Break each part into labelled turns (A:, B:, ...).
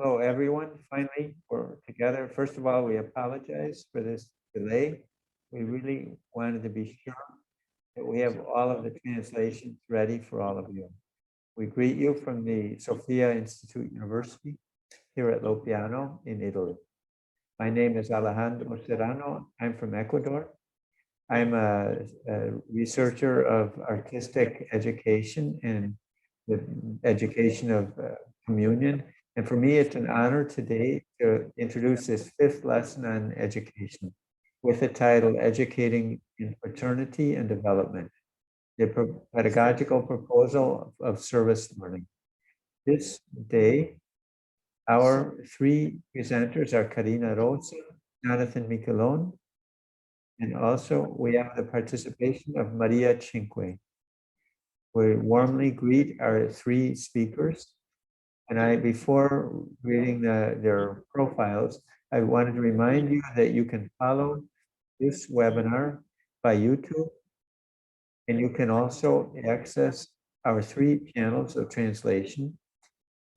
A: Hello, everyone. Finally, we're together. First of all, we apologize for this delay. We really wanted to be sure that we have all of the translations ready for all of you. We greet you from the Sofia Institute University here at Lo Piano in Italy. My name is Alejandro Serrano. I'm from Ecuador. I'm a researcher of artistic education and the education of communion. And for me, it's an honor today to introduce this fifth lesson on education with the title, Educating in Fraternity and Development, the pedagogical proposal of service learning. This day, our three presenters are Karina Rosa, Jonathan Michelon, and also we have the participation of Maria Cinque. We warmly greet our three speakers. And before reading their profiles, I wanted to remind you that you can follow this webinar by YouTube, and you can also access our three channels of translation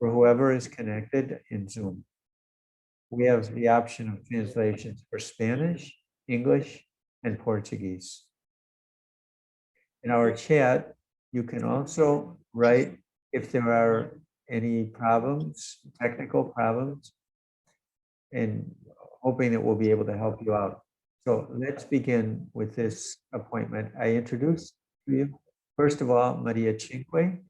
A: for whoever is connected in Zoom. We have the option of translations for Spanish, English, and Portuguese. In our chat, you can also write if there are any problems, technical problems, and hoping that we'll be able to help you out. So let's begin with this appointment. I introduce to you, first of all, Maria Cinque.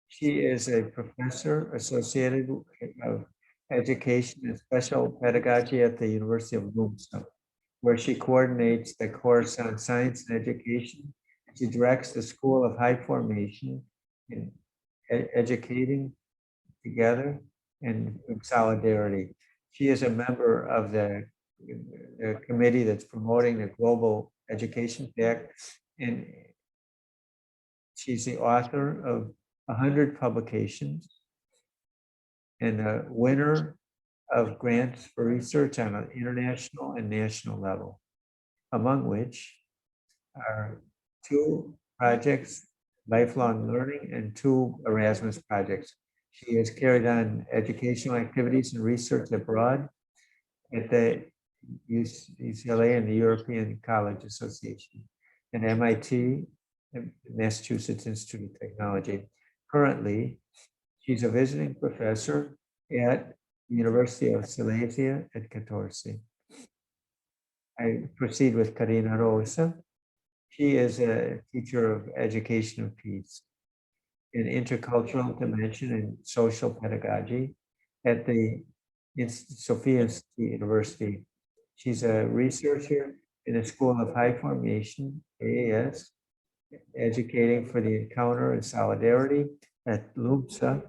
A: She is a professor associated with education and special pedagogy at the University of Lumsa, where she coordinates the course on science and education. She directs the School of High Formation in educating together and solidarity. She is a member of the committee that's promoting the Global Education Pact, and she's the author of 100 publications and a winner of grants for research on an international and national level, among which are 2 projects, lifelong learning, and 2 Erasmus projects. She has carried on educational activities and research abroad at the UCLA and the European College Association, and MIT, Massachusetts Institute of Technology. Currently, she's a visiting professor at the University of Silesia at Catorce. I proceed with Karina Rosa. She is a teacher of education of peace in intercultural dimension and social pedagogy at the Sofia Institute University. She's a researcher in the School of High Formation, AAS, educating for the encounter and solidarity at Lumsa.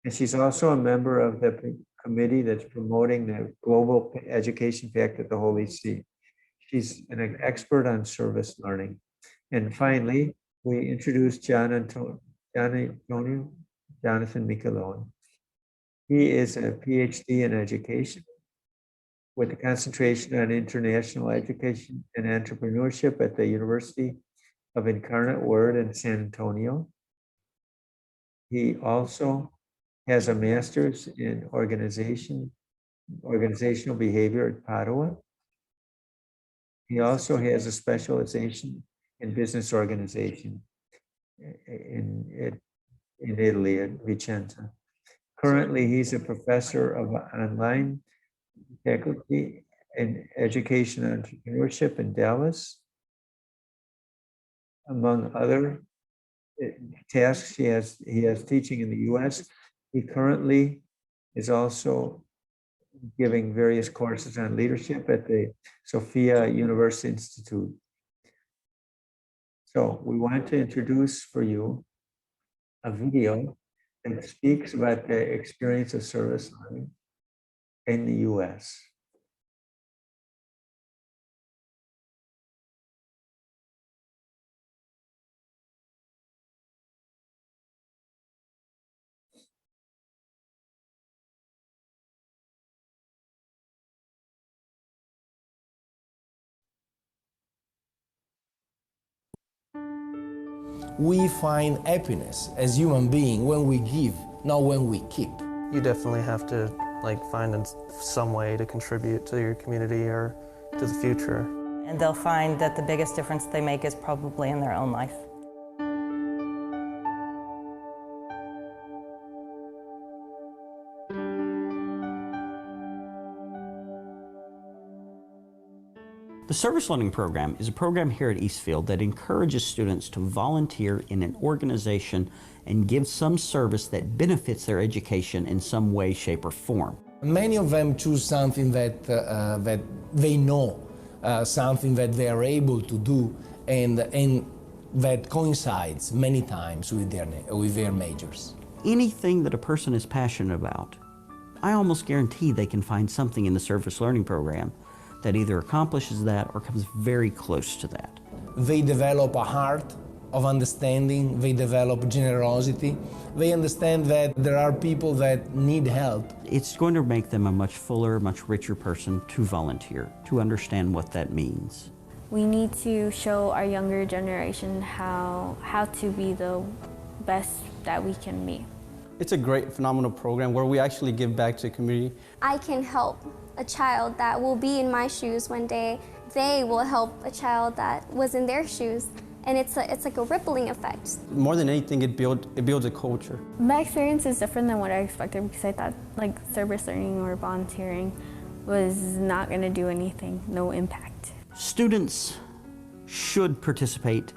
A: And she's also a member of the committee that's promoting the Global Education Pact at the Holy See. She's an expert on service learning. And finally, we introduced Jonathan Michelon. He is a PhD in education with a concentration on international education and entrepreneurship at the University of Incarnate Word in San Antonio. He also has a master's in organizational behavior at Padua. He also has a specialization in business organization in Italy at Vicenza. Currently, he's a professor of online faculty in education and entrepreneurship in Dallas. Among other tasks, he has teaching in the US. He currently is also giving various courses on leadership at the Sofia University Institute. So we want to introduce for you a video that speaks about the experience of service learning in the US.
B: We find happiness as human beings when we give, not when we keep.
C: You definitely have to
B: like find some way to contribute to your community or to the future.
C: And they'll find that the biggest difference they make is probably in their own life.
D: The Service Learning Program is a program here at Eastfield that encourages students to volunteer in an organization and give some service that benefits their education in some way, shape, or form.
E: Many of them choose something that they know, something that they are able to do, and that coincides many times with their majors.
D: Anything that a person is passionate about, I almost guarantee they can find something in the Service Learning Program that either accomplishes that or comes very close to that.
E: They develop a heart of understanding, they develop generosity, they understand that there are people that need help.
D: It's going to make them a much fuller, much richer person to volunteer, to understand what that means.
F: We need to show our younger generation how to be the best that we can be.
B: It's a great, phenomenal program where we actually give back to the community.
G: I can help a child that will be in my shoes one day. They will help a child that was in their shoes. And it's like a rippling effect.
B: More than anything, it builds a culture.
F: My experience is different than what I expected because I thought like service learning or volunteering was not going to do anything, no impact.
D: Students should participate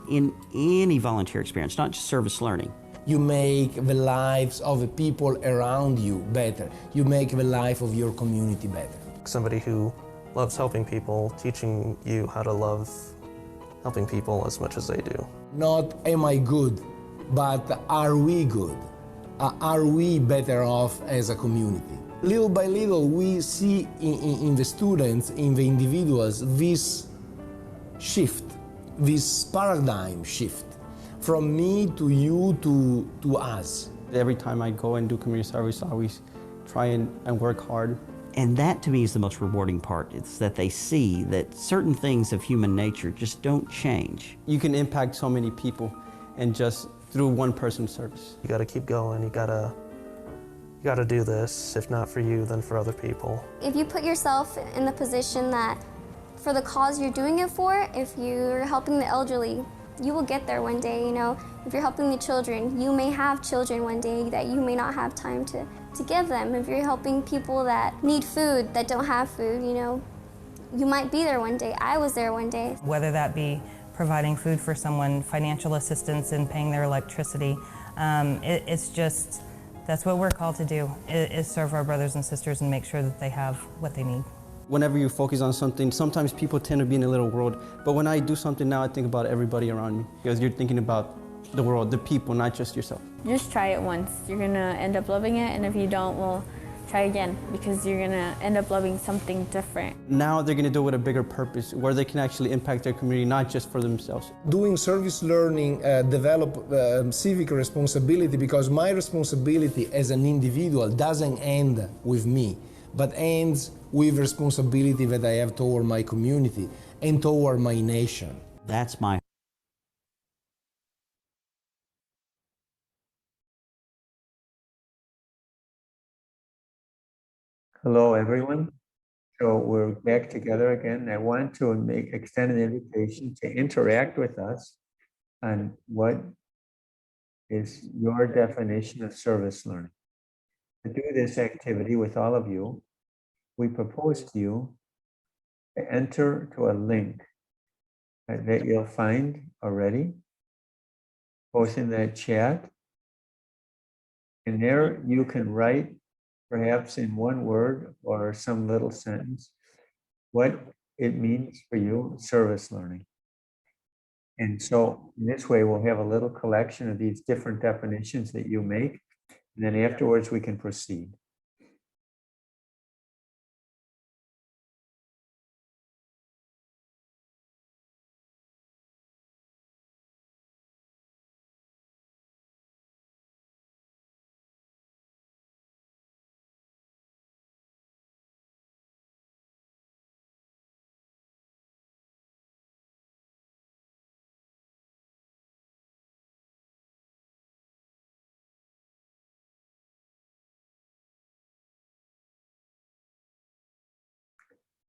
D: in any volunteer experience, not just service learning.
E: You make the lives of the people around you better. You make the life of your community better.
B: Somebody who loves helping people, teaching you how to love helping people as much as they do.
E: Not am I good, but are we good? Are we better off as a community? Little by little, we see in the students, in the individuals, this shift, this paradigm shift. From me to you to us.
B: Every time I go and do community service, I always try and work hard.
D: And that to me is the most rewarding part. It's that they see that certain things of human nature just don't change.
B: You can impact so many people and just through one person's service. You gotta keep going, you gotta do this. If not for you, then for other people.
G: If you put yourself in the position that for the cause you're doing it for, if you're helping the elderly, you will get there one day, you know. If you're helping the children, you may have children one day that you may not have time to give them. If you're helping people that need food, that don't have food, you know, you might be there one day. I was there one day.
C: Whether that be providing food for someone, financial assistance in paying their electricity, it's just, that's what we're called to do, is serve our brothers and sisters and make sure that they have what they need.
B: Whenever you focus on something, sometimes people tend to be in a little world, but when I do something now, I think about everybody around me, because you're thinking about the world, the people, not just yourself.
F: Just try it once. You're gonna end up loving it, and if you don't, well, try again, because you're gonna end up loving something different.
B: Now they're gonna do it with a bigger purpose, where they can actually impact their community, not just for themselves.
E: Doing service learning develop civic responsibility, because my responsibility as an individual doesn't end with me, but ends with responsibility that I have toward my community and toward my nation.
D: That's my
A: Hello, everyone. So we're back together again. I want to extend an invitation to interact with us on what is your definition of service learning. To do this activity with all of you, we propose to you to enter to a link that you'll find already, both in that chat. And there you can write, perhaps in one word or some little sentence, what it means for you, service learning. And so in this way, we'll have a little collection of these different definitions that you make, and then afterwards we can proceed.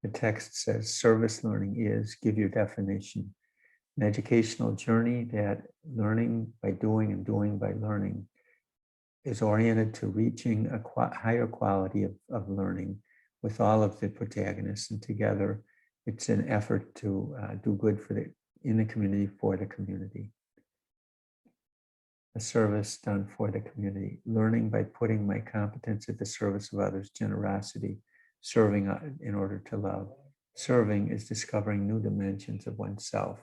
A: The text says service learning is, give your definition, an educational journey that learning by doing and doing by learning is oriented to reaching a higher quality of learning with all of the protagonists, and together it's an effort to do good in the community for the community. A service done for the community, learning by putting my competence at the service of others, generosity, serving in order to love. Serving is discovering new dimensions of oneself.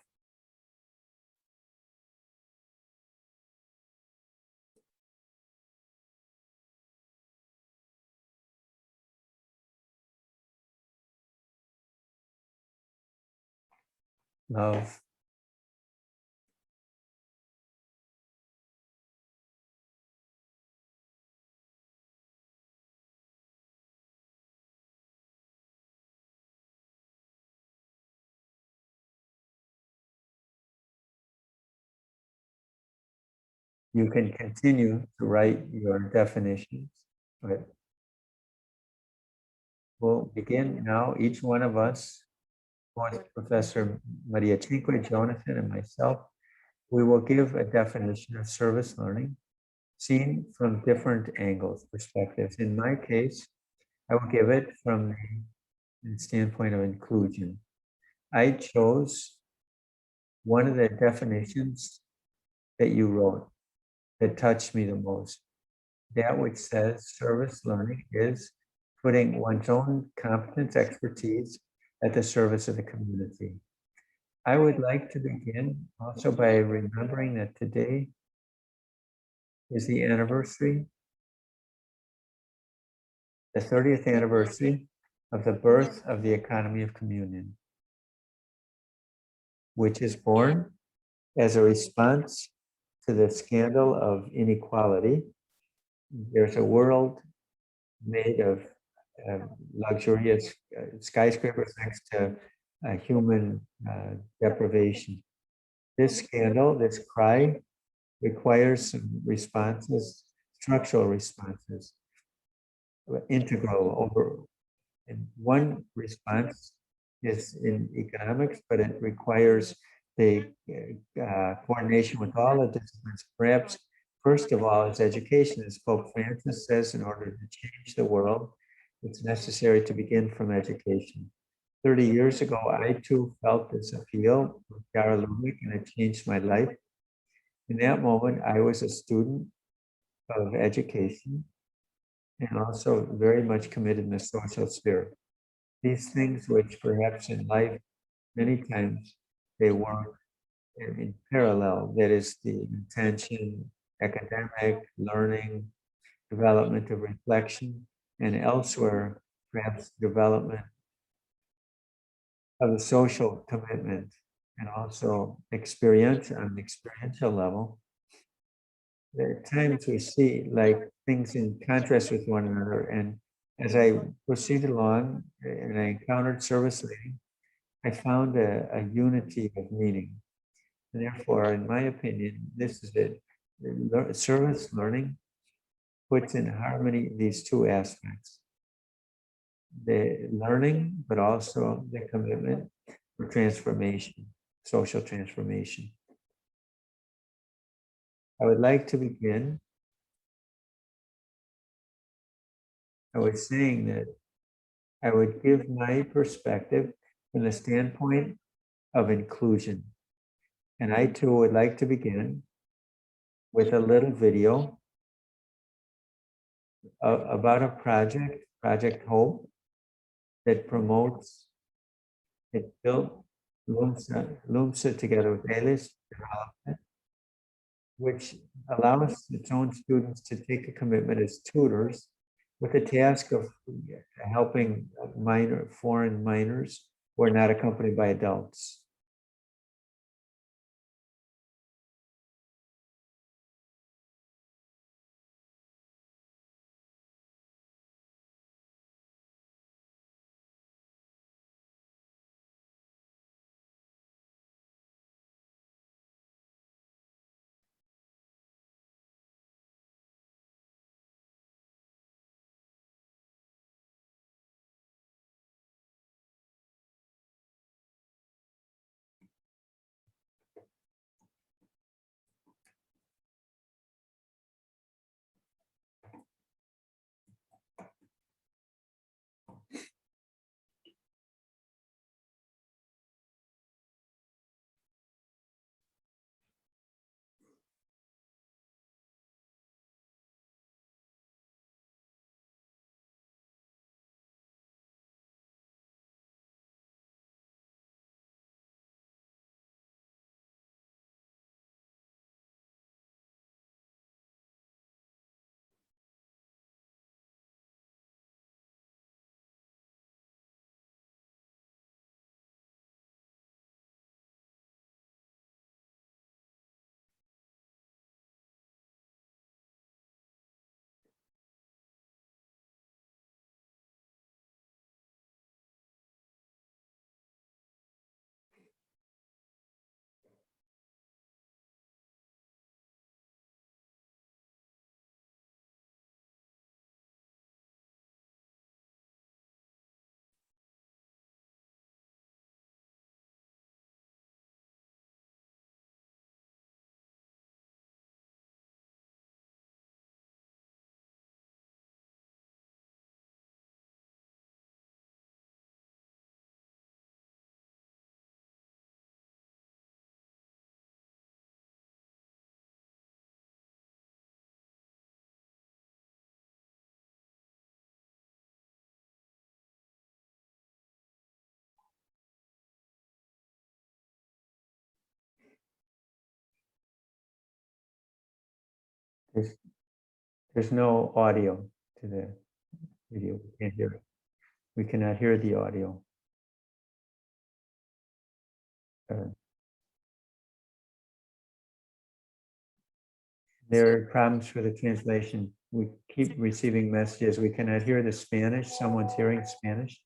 A: Love. You can continue to write your definitions, but we'll begin now, each one of us, both Professor Maria Cinque, Jonathan, and myself, we will give a definition of service learning seen from different angles, perspectives. In my case, I will give it from the standpoint of inclusion. I chose one of the definitions that you wrote that touched me the most. That which says service learning is putting one's own competence, expertise at the service of the community. I would like to begin also by remembering that today is the anniversary, the 30th anniversary of the birth of the economy of communion, which is born as a response to the scandal of inequality. There's a world made of luxurious skyscrapers next to human deprivation. This scandal, this cry, requires some responses, structural responses, integral over. And one response is in economics, but it requires the coordination with all the disciplines. Perhaps, first of all, is education. As Pope Francis says, in order to change the world, it's necessary to begin from education. 30 years ago, I too felt this appeal with Gara Ludwig, and it changed my life. In that moment, I was a student of education and also very much committed in the social sphere. These things which perhaps in life, many times they work in parallel, that is the intention, academic, learning, development of reflection, and elsewhere, perhaps development of the social commitment, and also experience on the experiential level. There are times we see like things in contrast with one another, and as I proceeded along and I encountered service leading, I found a unity of meaning. And therefore, in my opinion, this is it. Service learning puts in harmony these two aspects. The learning, but also the commitment for transformation, social transformation. I would like to begin. I was saying that I would give my perspective from the standpoint of inclusion. And I too would like to begin with a little video about a project, Project Hope, that promotes, it built LUMSA together with ALIS development, which allows its own students to take a commitment as tutors with the task of helping foreign minors who are not accompanied by adults. There's, there's no audio to the video. We can't hear it. We cannot hear the audio. There are problems with the translation. We keep receiving messages. We cannot hear the Spanish. Someone's hearing Spanish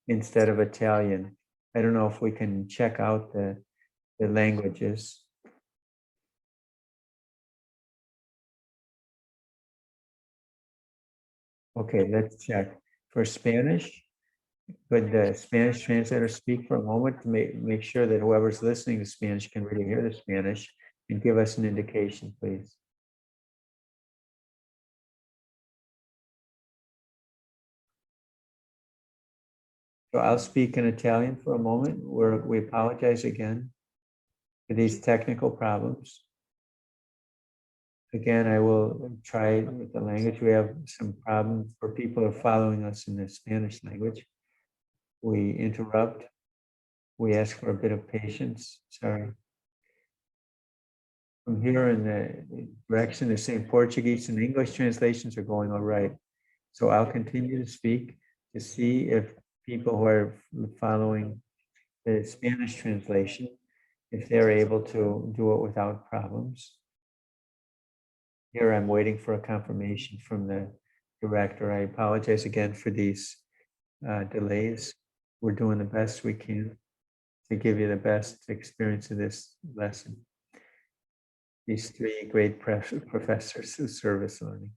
A: instead of Italian. I don't know if we can check out the languages. Okay, let's check. For Spanish, could the Spanish translator speak for a moment to make sure that whoever's listening to Spanish can really hear the Spanish and give us an indication, please? So I'll speak in Italian for a moment. We apologize again for these technical problems. Again, I will try with the language. We have some problems for people who are following us in the Spanish language. We interrupt. We ask for a bit of patience. Sorry. From here in the direction of saying Portuguese and English translations are going all right. So I'll continue to speak to see if people who are following the Spanish translation, if they're able to do it without problems. Here I'm waiting for a confirmation from the director. I apologize again for these delays. We're doing the best we can to give you the best experience of this lesson. These three great professors of service learning.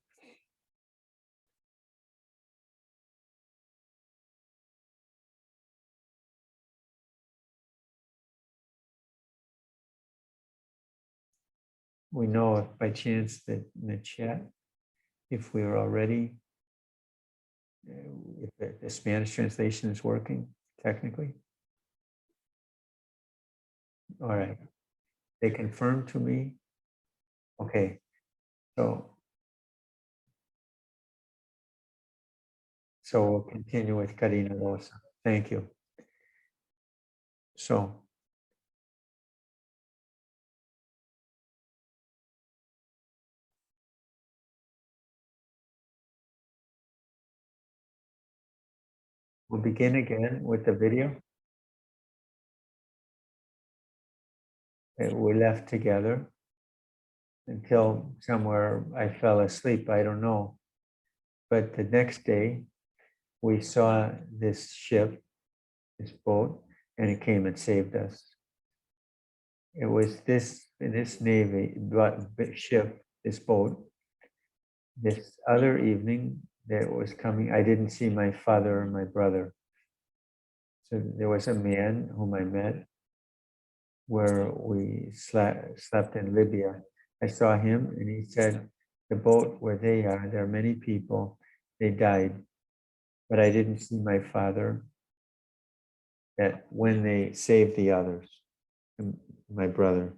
A: We know if by chance that in the chat, if we are already, if the Spanish translation is working technically. All right, they confirmed to me. Okay, so we'll continue with Karina Rosa. Thank you. So we'll begin again with the video. We left together until somewhere I fell asleep. I don't know. But the next day, we saw this ship, this boat, and it came and saved us. It was this Navy ship, this boat. This other evening that was coming, I didn't see my father or my brother. So there was a man whom I met where we slept in Libya. I saw him and he said, the boat where they are, there are many people, they died. But I didn't see my father that when they saved the others, my brother.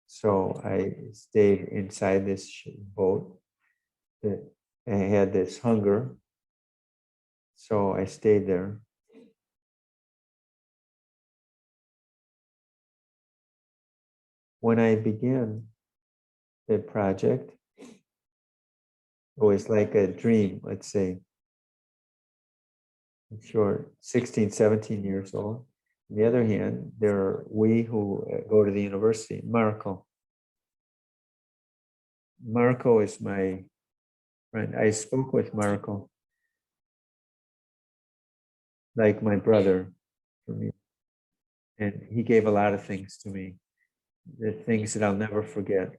A: So I stayed inside this boat. I had this hunger. So I stayed there. When I began the project, it was like a dream, let's say. I'm sure 16, 17 years old. On the other hand, there are we who go to the university. Marco is my friend. I spoke with Marco like my brother for me. And he gave a lot of things to me, the things that I'll never forget.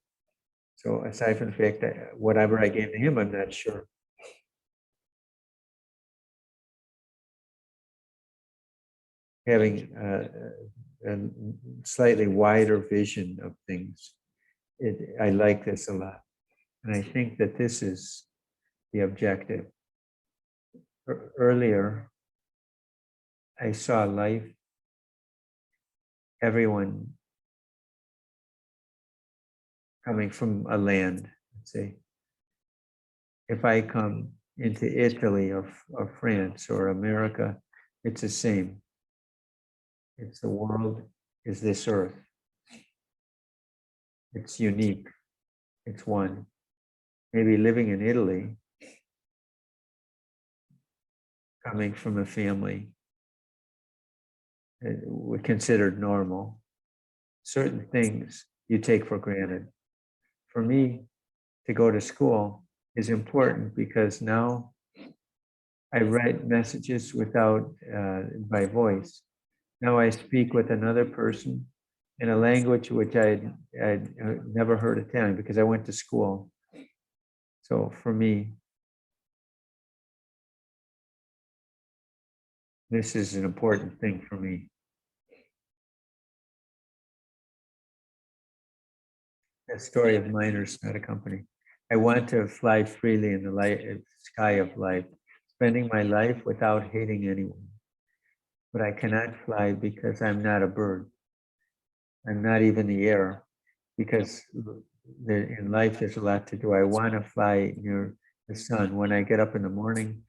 A: So aside from the fact that whatever I gave to him, I'm not sure. Having a slightly wider vision of things, I like this a lot. And I think that this is the objective. Earlier, I saw life, everyone coming from a land, let's say. If I come into Italy or France or America, it's the same. It's the world is this earth. It's unique. It's one. maybe living in Italy, coming from a family that were considered normal, certain things you take for granted. For me, to go to school is important because now I write messages without by voice. Now I speak with another person in a language which I'd never heard Italian because I went to school. So for me, this is an important thing for me. The story of miners, not a company. I want to fly freely in the sky of life, spending my life without hating anyone. But I cannot fly because I'm not a bird. I'm not even the air, because in life there's a lot to do. I want to fly near the sun. When I get up in the morning,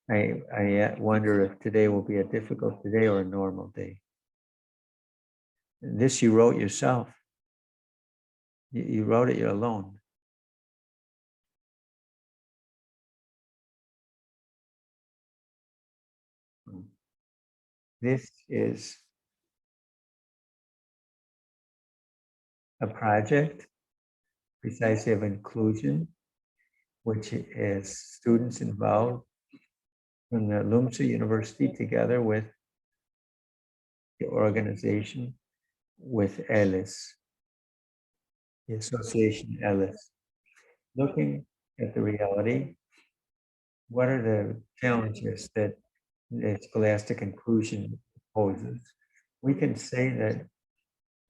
A: I wonder if today will be a difficult day or a normal day. This you wrote yourself. You wrote it alone. This is a project precisely of inclusion, which is students involved from the Lumsa University together with the organization, with ALIS, the association ALIS, looking at the reality. What are the challenges that scholastic inclusion poses? We can say that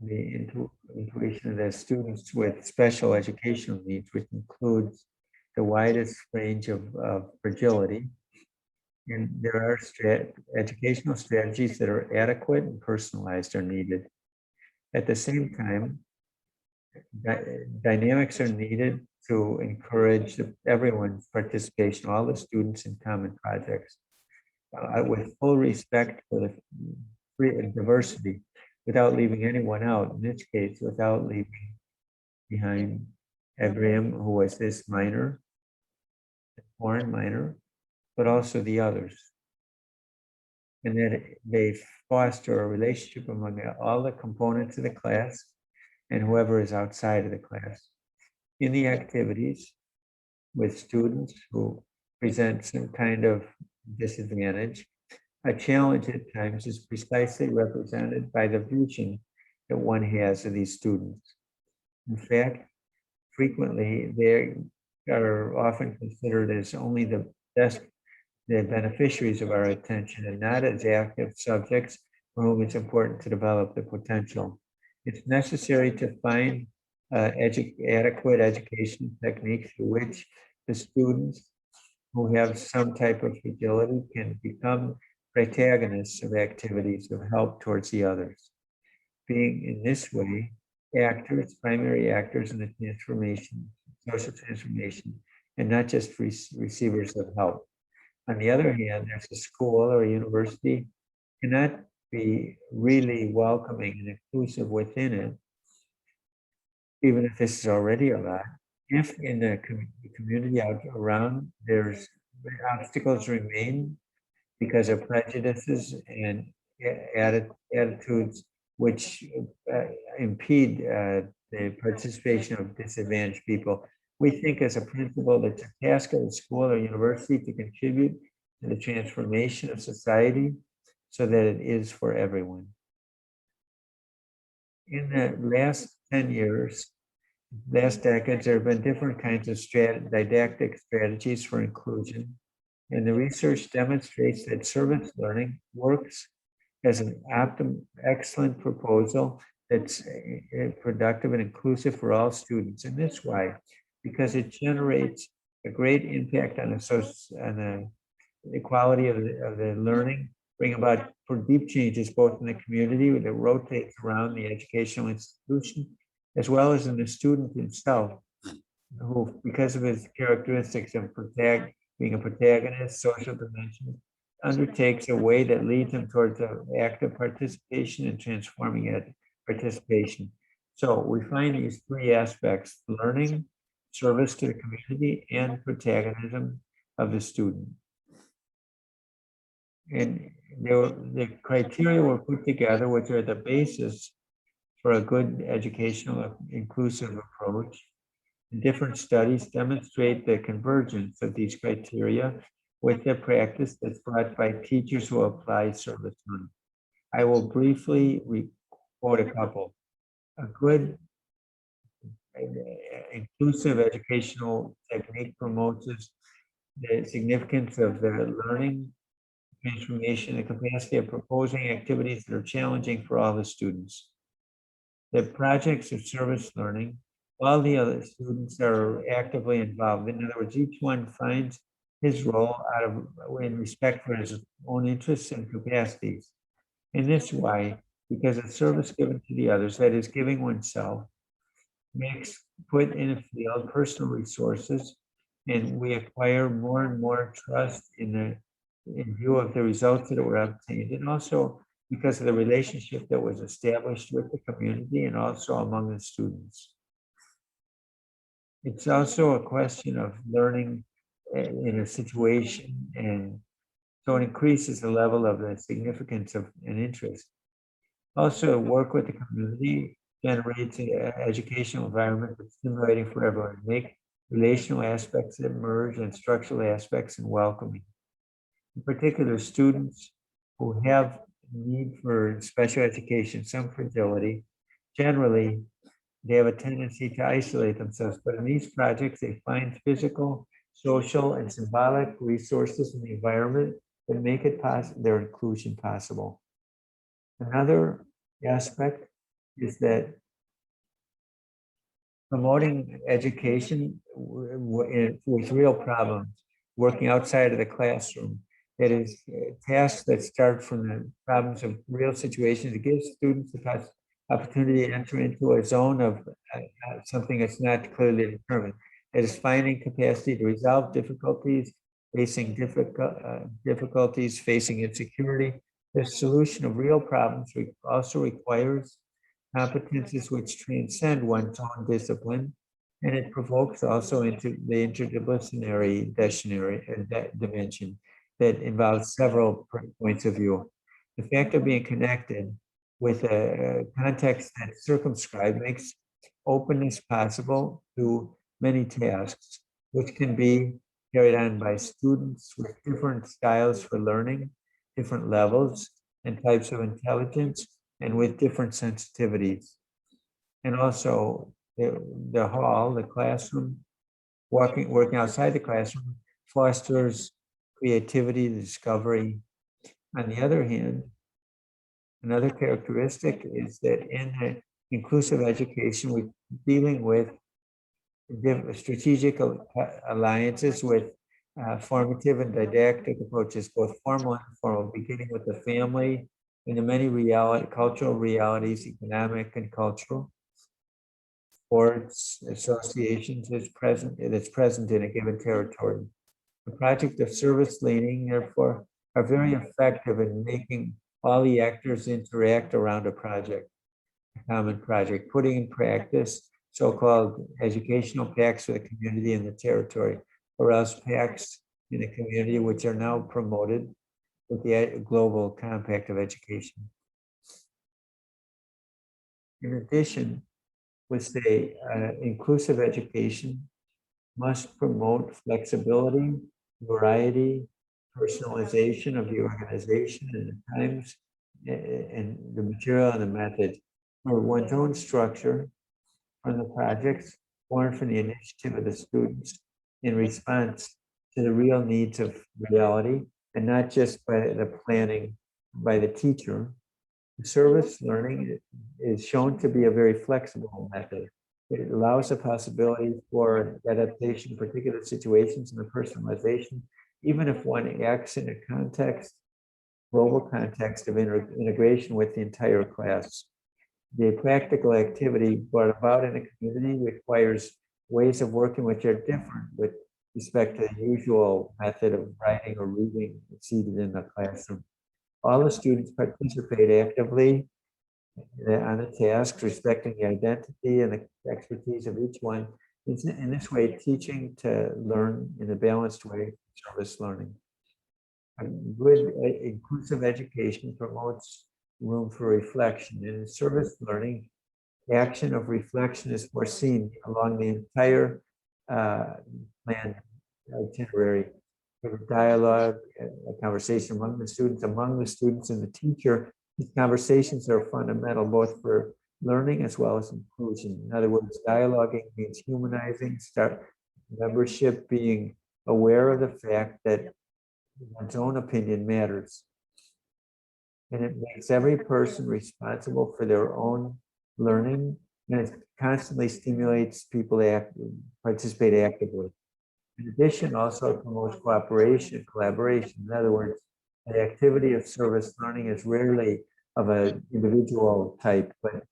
A: the intuition of the students with special educational needs, which includes the widest range of fragility, and there are educational strategies that are adequate and personalized are needed. At the same time, dynamics are needed to encourage everyone's participation, all the students in common projects, with full respect for the free and diversity, without leaving anyone out. In this case, without leaving behind Abraham, who was this minor, foreign minor, but also the others. And that they foster a relationship among all the components of the class and whoever is outside of the class. In the activities with students who present some kind of disadvantage, a challenge at times is precisely represented by the vision that one has of these students. In fact, frequently they are often considered as only the beneficiaries of our attention and not as active subjects for whom it's important to develop the potential. It's necessary to find adequate education techniques through which the students who have some type of fragility can become protagonists of activities of help towards the others. Being in this way, actors, primary actors in the transformation, social transformation, and not just receivers of help. On the other hand, there's a school or a university cannot be really welcoming and inclusive within it, even if this is already a lot. If in the community out around, there's obstacles remain because of prejudices and attitudes which impede the participation of disadvantaged people. We think as a principle that it's a task of the school or university to contribute to the transformation of society so that it is for everyone. In the last 10 years, last decades, there have been different kinds of didactic strategies for inclusion. And the research demonstrates that service learning works as an excellent proposal that's productive and inclusive for all students. And this why? Because it generates a great impact on the equality of the learning, bring about deep changes both in the community that rotates around the educational institution, as well as in the student himself, who, because of his characteristics of being a protagonist, social dimension, undertakes a way that leads him towards active participation and transforming participation. So we find these three aspects: learning, service to the community, and protagonism of the student. And the criteria were put together, which are the basis for a good educational inclusive approach. And different studies demonstrate the convergence of these criteria with the practice that's brought by teachers who apply service learning. I will briefly quote a couple. A good inclusive educational technique promotes the significance of the learning, transformation, the capacity of proposing activities that are challenging for all the students. The projects of service learning, all the other students are actively involved. In other words, each one finds his role in respect for his own interests and capacities. In this way, because of service given to the others, that is giving oneself, put in a field personal resources, and we acquire more and more trust in view of the results that were obtained, and also because of the relationship that was established with the community and also among the students. It's also a question of learning in a situation, and so it increases the level of the significance of an interest. Also, work with the community generates an educational environment that's stimulating for everyone, make relational aspects emerge and structural aspects and welcoming. In particular, students who have need for special education, some fragility, generally they have a tendency to isolate themselves, but in these projects, they find physical, social, and symbolic resources in the environment that make it their inclusion possible. Another aspect is that promoting education with real problems, working outside of the classroom. It is tasks that start from the problems of real situations. It gives students the opportunity to enter into a zone of something that's not clearly determined. It is finding capacity to resolve difficulties, facing difficulties, facing insecurity. The solution of real problems also requires competences which transcend one's own discipline, and it provokes also into the interdisciplinary dimension that involves several points of view. The fact of being connected with a context that's circumscribed makes openness possible to many tasks, which can be carried on by students with different styles for learning, different levels and types of intelligence, and with different sensitivities. And also the hall, the classroom, working outside the classroom fosters creativity, discovery. On the other hand, another characteristic is that in the inclusive education, we're dealing with strategic alliances with formative and didactic approaches, both formal and informal, beginning with the family and the many cultural realities, economic and cultural. Sports, associations that's present in a given territory. The project of service learning, therefore, are very effective in making all the actors interact around a project, a common project, putting in practice so-called educational pacts for the community and the territory, or else pacts in the community, which are now promoted with the Global Compact of Education. In addition, we say inclusive education must promote flexibility, variety, personalization of the organization and the times and the material and the method for one's own structure from the projects born from the initiative of the students in response to the real needs of reality and not just by the planning by the teacher. Service learning is shown to be a very flexible method. It allows a possibility for adaptation in particular situations and the personalization, even if one acts in a context, global context of integration with the entire class. The practical activity brought about in a community requires ways of working which are different with respect to the usual method of writing or reading seated in the classroom. All the students participate actively on the tasks, respecting the identity and the expertise of each one, It's in this way, teaching to learn in a balanced way, service learning. A good inclusive education promotes room for reflection. And in service learning, action of reflection is foreseen along the entire plan itinerary. A dialogue, a conversation among the students and the teacher. These conversations are fundamental both for learning as well as inclusion. In other words, dialoguing means humanizing, membership being aware of the fact that one's own opinion matters. And it makes every person responsible for their own learning, and it constantly stimulates people to participate actively. In addition, also promotes cooperation and collaboration. In other words, the activity of service learning is rarely of an individual type, but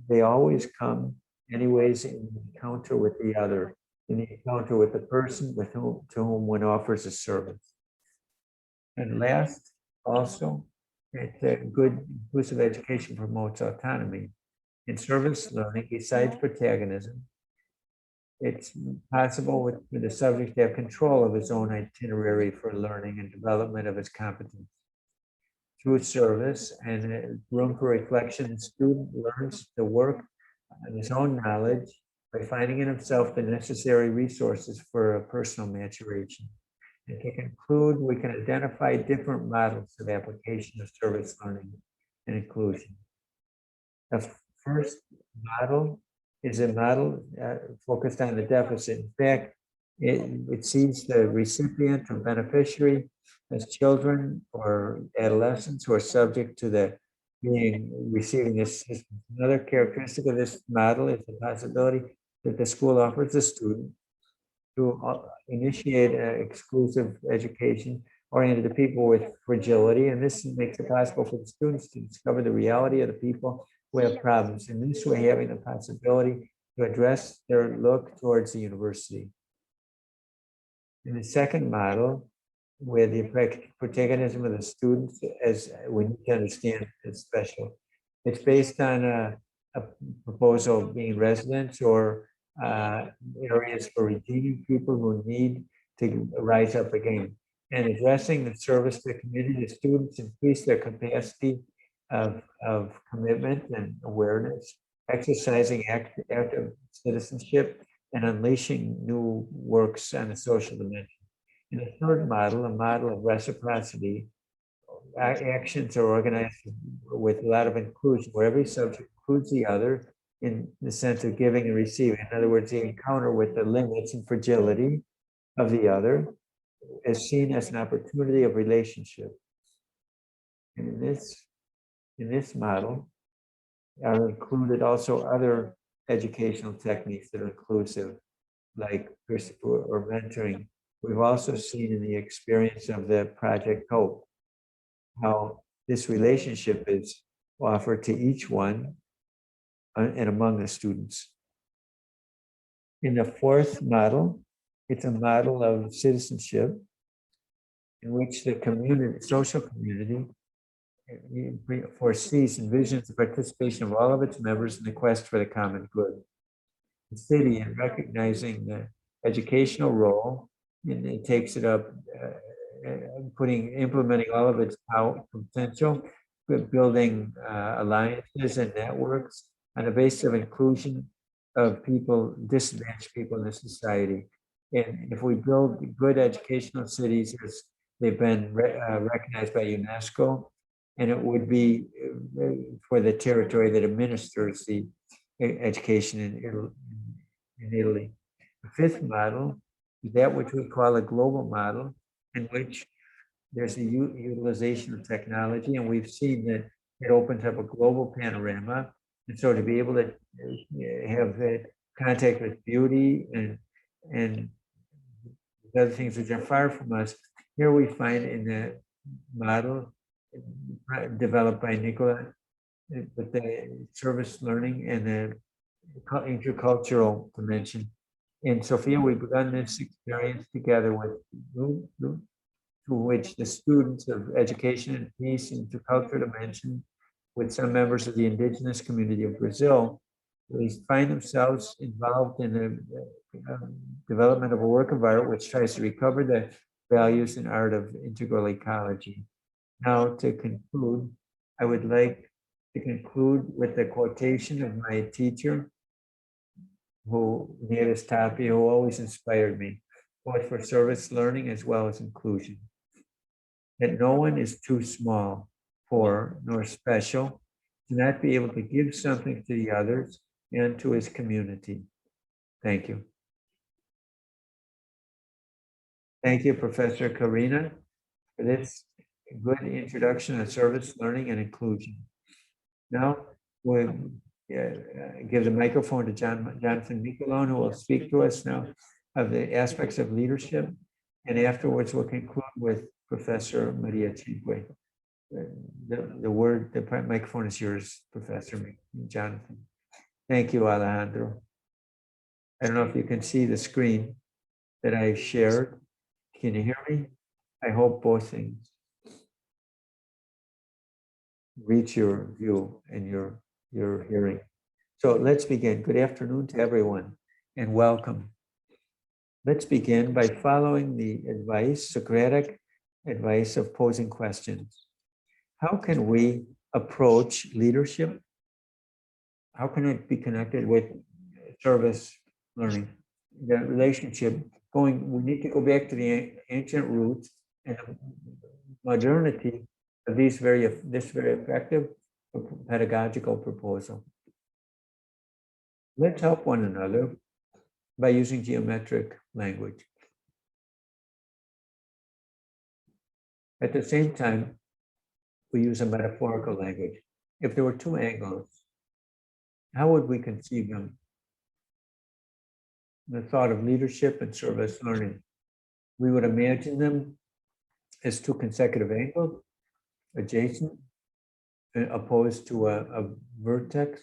A: they always come anyways in encounter with the other, in the encounter with the person to whom one offers a service. And last, also, it's a good inclusive education promotes autonomy. In service learning, besides protagonism, it's possible for the subject to have control of his own itinerary for learning and development of his competence. Through service and room for reflection, the student learns to work on his own knowledge by finding in himself the necessary resources for a personal maturation. And to conclude, we can identify different models of application of service learning and inclusion. The first model is a model focused on the deficit. In fact, it sees the recipient or beneficiary as children or adolescents who are subject to receiving this assistance. Another characteristic of this model is the possibility that the school offers the student to initiate an exclusive education oriented to people with fragility. And this makes it possible for the students to discover the reality of the people who have problems. In this way, having the possibility to address their look towards the university. In the second model, where the protagonism of the students, as we need to understand, is special. It's based on a proposal of being residents or areas for redeeming people who need to rise up again. And addressing the service to the community, the students increase their capacity of commitment and awareness, exercising active citizenship, and unleashing new works on a social dimension. In the third model, a model of reciprocity, actions are organized with a lot of inclusion, where every subject includes the other in the sense of giving and receiving. In other words, the encounter with the limits and fragility of the other is seen as an opportunity of relationship. And in this model are included also other educational techniques that are inclusive, like peer support or mentoring. We've also seen in the experience of the Project Hope how this relationship is offered to each one and among the students. In the fourth model, it's a model of citizenship in which the community, social community, foresees and envisions the participation of all of its members in the quest for the common good. The city, in recognizing the educational role, and it takes it up, implementing all of its potential, building alliances and networks on the basis of inclusion of people, disadvantaged people in the society. And if we build good educational cities, as they've been recognized by UNESCO, and it would be for the territory that administers the education in Italy. The fifth model is that which we call a global model, in which there's a utilization of technology, and we've seen that it opens up a global panorama. And so to be able to have that contact with beauty and other things which are far from us, here we find in the model developed by Nicola, with the service learning and the intercultural dimension. In Sofia, we've begun this experience together with to which the students of education and peace and intercultural dimension, with some members of the indigenous community of Brazil, They find themselves involved in the development of a work of art which tries to recover the values and art of integral ecology. Now, to conclude, I would like to conclude with a quotation of my teacher, Nieves Tapia, who always inspired me, both for service learning as well as inclusion. That no one is too small, poor, nor special to not be able to give something to the others and to his community. Thank you. Thank you, Professor Karina, for this good introduction on service learning and inclusion. Now, we'll give the microphone to Jonathan Michelon, who will speak to us now of the aspects of leadership. And afterwards, we'll conclude with Professor Maria Chigue. The microphone is yours, Professor Jonathan. Thank you, Alejandro. I don't know if you can see the screen that I shared. Can you hear me? I hope both things reach your view and your hearing. So let's begin. Good afternoon to everyone and welcome. Let's begin by following the Socratic advice of posing questions. How can we approach leadership? How can it be connected with service learning? The relationship we need to go back to the ancient roots and the modernity of this very effective pedagogical proposal. Let's help one another by using geometric language. At the same time, we use a metaphorical language. If there were two angles, how would we conceive them? The thought of leadership and service learning. We would imagine them as two consecutive angles, adjacent, opposed to a vertex,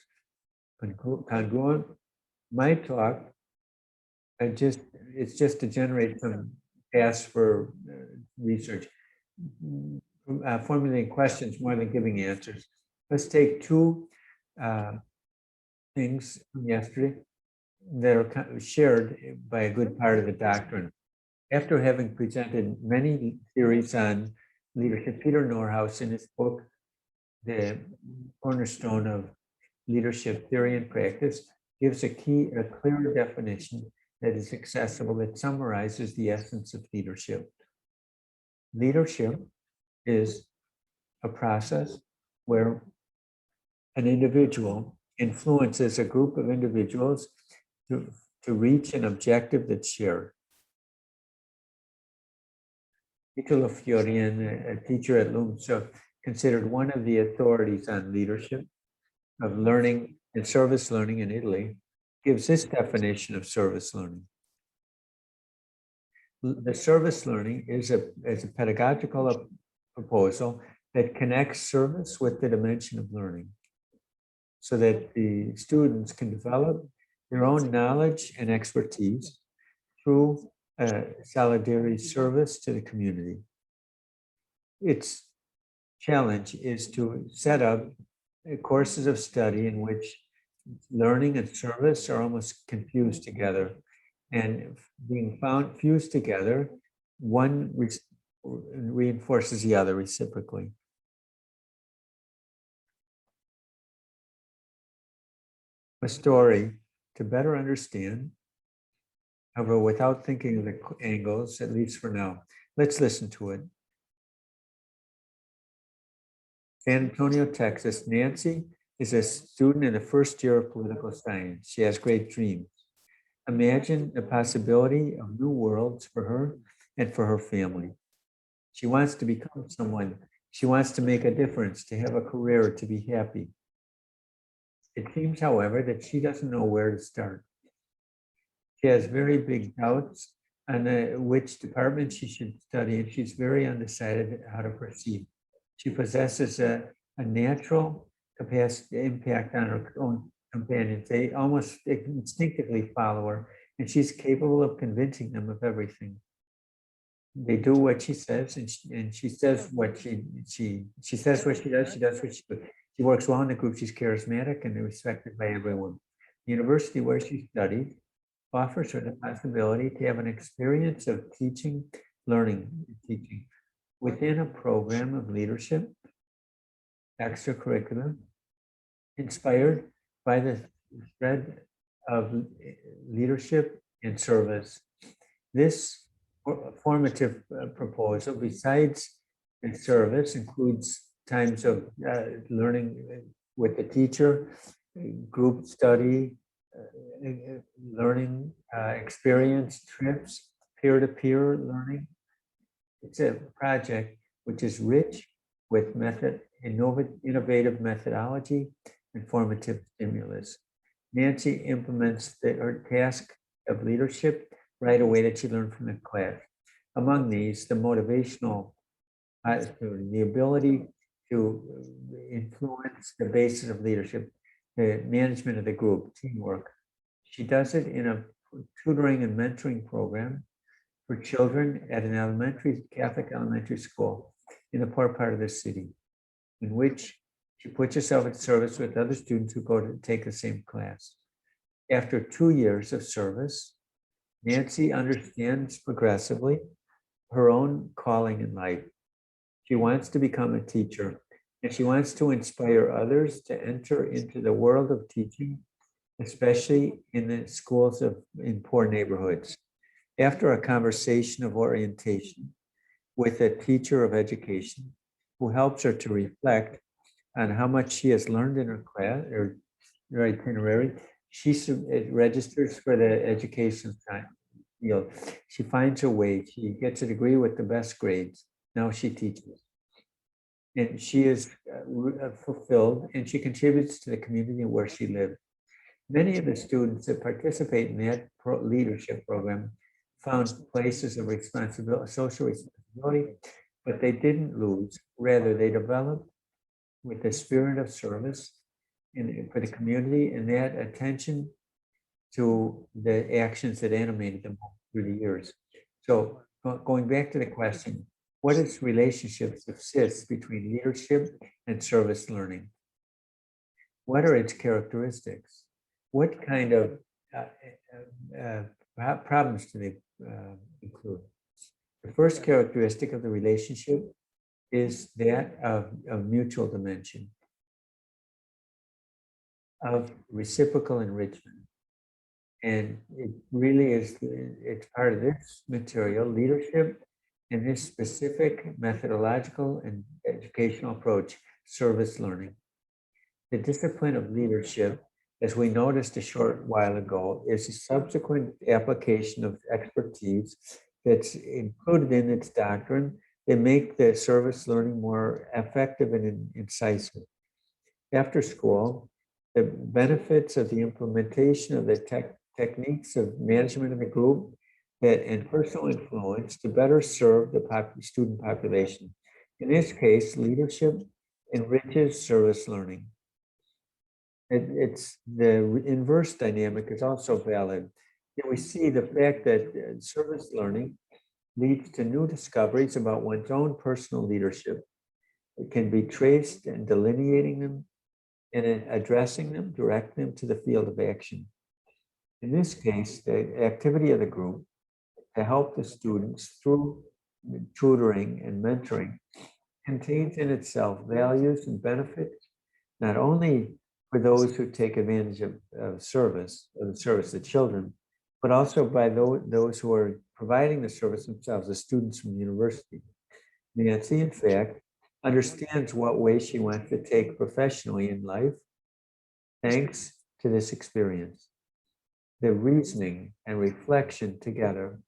A: congruent. My talk, it's just to generate some tasks for research, formulating questions more than giving answers. Let's take two things from yesterday that are shared by a good part of the doctrine. After having presented many theories on leadership, Peter Norhaus, in his book, The Cornerstone of Leadership Theory and Practice, gives a clear definition that is accessible, that summarizes the essence of leadership. Leadership is a process where an individual influences a group of individuals to reach an objective that's shared. Italo Fiorian, a teacher at LUMSA, considered one of the authorities on leadership of learning and service learning in Italy, gives this definition of service learning. The service learning is a pedagogical proposal that connects service with the dimension of learning so that the students can develop their own knowledge and expertise through solidarity service to the community. Its challenge is to set up courses of study in which learning and service are almost confused together, and being fused together, one reinforces the other reciprocally. A story to better understand, however, without thinking of the angles, at least for now. Let's listen to it. San Antonio, Texas. Nancy is a student in the first year of political science. She has great dreams. Imagine the possibility of new worlds for her and for her family. She wants to become someone. She wants to make a difference, to have a career, to be happy. It seems, however, that she doesn't know where to start. She has very big doubts on which department she should study, and she's very undecided how to proceed. She possesses a natural capacity to impact on her own companions. They almost instinctively follow her, and she's capable of convincing them of everything. They do what she says, and she says what she says what she does. She does what she does. She works well in the group. She's charismatic and respected by everyone. The university where she studied offers her the possibility to have an experience of teaching, learning, and teaching within a program of leadership, extracurricular, inspired by the thread of leadership and service. This formative proposal, besides the service, includes times of learning with the teacher, group study, learning experience, trips, peer-to-peer learning. It's a project which is rich with innovative methodology and formative stimulus. Nancy implements her task of leadership right away that she learned from the class. Among these, the motivational attitude, the ability to influence the basis of leadership, the management of the group, teamwork. She does it in a tutoring and mentoring program for children at an Catholic elementary school in the poor part of the city, in which she puts herself at service with other students who go to take the same class. After 2 years of service, Nancy understands progressively her own calling in life. She wants to become a teacher, and she wants to inspire others to enter into the world of teaching, especially in the schools in poor neighborhoods. After a conversation of orientation with a teacher of education who helps her to reflect on how much she has learned in her class or her itinerary, she registers for the education field. She finds her way. She gets a degree with the best grades. Now she teaches. And she is fulfilled, and she contributes to the community where she lives. Many of the students that participate in that leadership program found places of responsibility, social responsibility, but they didn't lose. Rather, they developed with the spirit of service for the community and that attention to the actions that animated them through the years. So going back to the question, what is relationship subsists between leadership and service learning? What are its characteristics? What kind of problems do they include? The first characteristic of the relationship is that of mutual dimension, of reciprocal enrichment. And it really is, it's part of this material, leadership, and this specific methodological and educational approach, service learning. The discipline of leadership, as we noticed a short while ago, is a subsequent application of expertise that's included in its doctrine that make the service learning more effective and incisive. After school, the benefits of the implementation of the techniques of management of the group and personal influence to better serve the student population. In this case, leadership enriches service learning. It's the inverse dynamic is also valid. And we see the fact that service learning leads to new discoveries about one's own personal leadership. It can be traced in delineating them and in addressing them, directing them to the field of action. In this case, the activity of the group to help the students through tutoring and mentoring contains in itself values and benefits, not only for those who take advantage of service, or the service of children, but also by those who are providing the service themselves, the students from the university. Nancy, in fact, understands what way she wants to take professionally in life, thanks to this experience. The reasoning and reflection together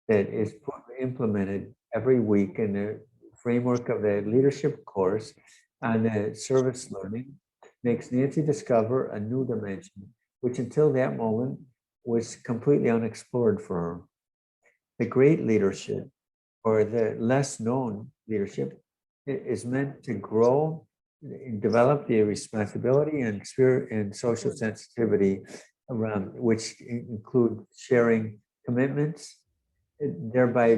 A: that is implemented every week in the framework of the leadership course on the service learning makes Nancy discover a new dimension, which until that moment was completely unexplored for her. The great leadership, or the less known leadership, is meant to grow and develop the responsibility and spirit and social sensitivity around, which include sharing commitments, thereby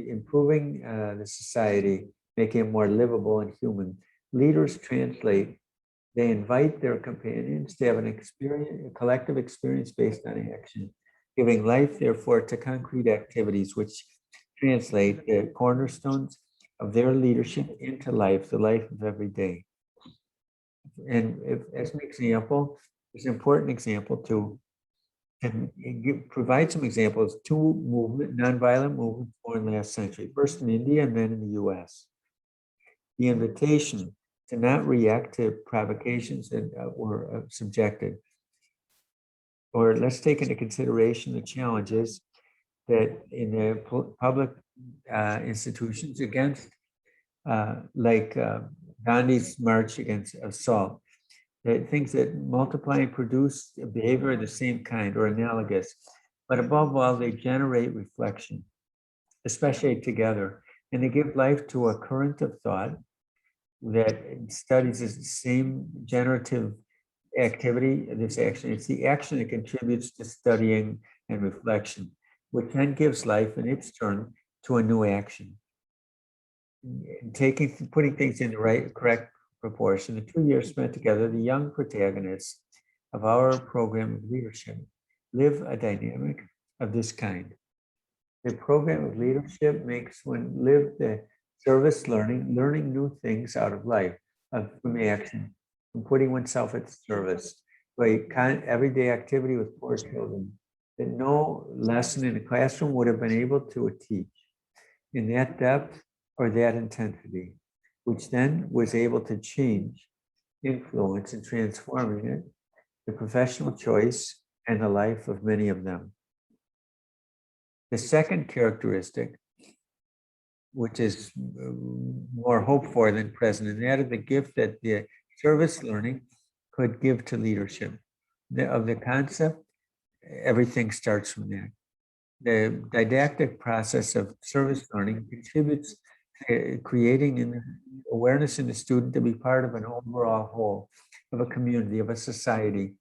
A: improving the society, making it more livable and human. Leaders translate They invite their companions to have an experience, a collective experience based on action, giving life, therefore, to concrete activities which translate the cornerstones of their leadership into life, the life of every day. And as an example, it's an important example to provide some examples. Two nonviolent movements born last century, first in India and then in the US. The invitation to not react to provocations that were subjected. Or let's take into consideration the challenges that in the public institutions against, like Gandhi's march against assault, things that multiply and produce a behavior of the same kind or analogous, but above all, they generate reflection, especially together, and they give life to a current of thought that studies the same generative activity, this action. It's the action that contributes to studying and reflection, which then gives life in its turn to a new action. Putting things in the correct proportion, the 2 years spent together, the young protagonists of our program of leadership live a dynamic of this kind. The program of leadership makes one live the service learning new things out of life, from action, from putting oneself at service, by everyday activity with poor children that no lesson in a classroom would have been able to teach in that depth or that intensity, which then was able to change, influence, and transforming it, the professional choice and the life of many of them. The second characteristic, which is more hoped for than present, and that is the gift that the service learning could give to leadership. Of the concept, everything starts from there. The didactic process of service learning contributes to creating an awareness in the student to be part of an overall whole, of a community, of a society,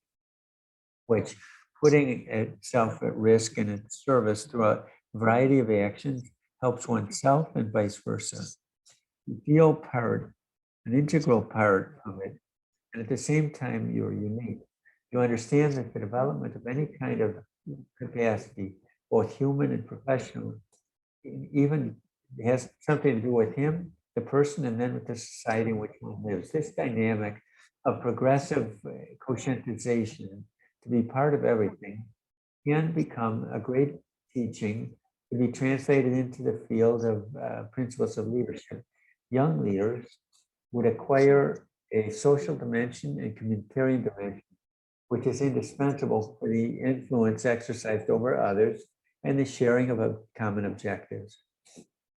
A: which putting itself at risk and its service through a variety of actions helps oneself and vice versa. You feel part, an integral part of it, and at the same time, you're unique. You understand that the development of any kind of capacity, both human and professional, even has something to do with him, the person, and then with the society in which one lives. This dynamic of progressive conscientization to be part of everything can become a great teaching to be translated into the field of principles of leadership. Young leaders would acquire a social dimension and communitarian dimension, which is indispensable for the influence exercised over others and the sharing of common objectives.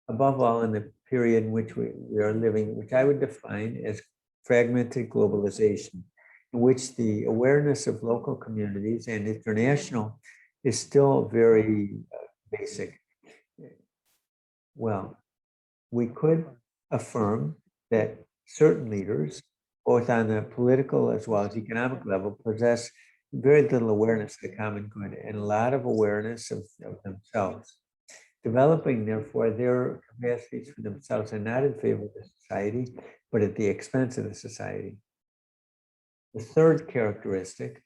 A: Above all, in the period in which we are living, which I would define as fragmented globalization, in which the awareness of local communities and international is still very basic. Well, we could affirm that certain leaders, both on the political as well as economic level, possess very little awareness of the common good and a lot of awareness of themselves. Developing, therefore, their capacities for themselves are not in favor of the society, but at the expense of the society. The third characteristic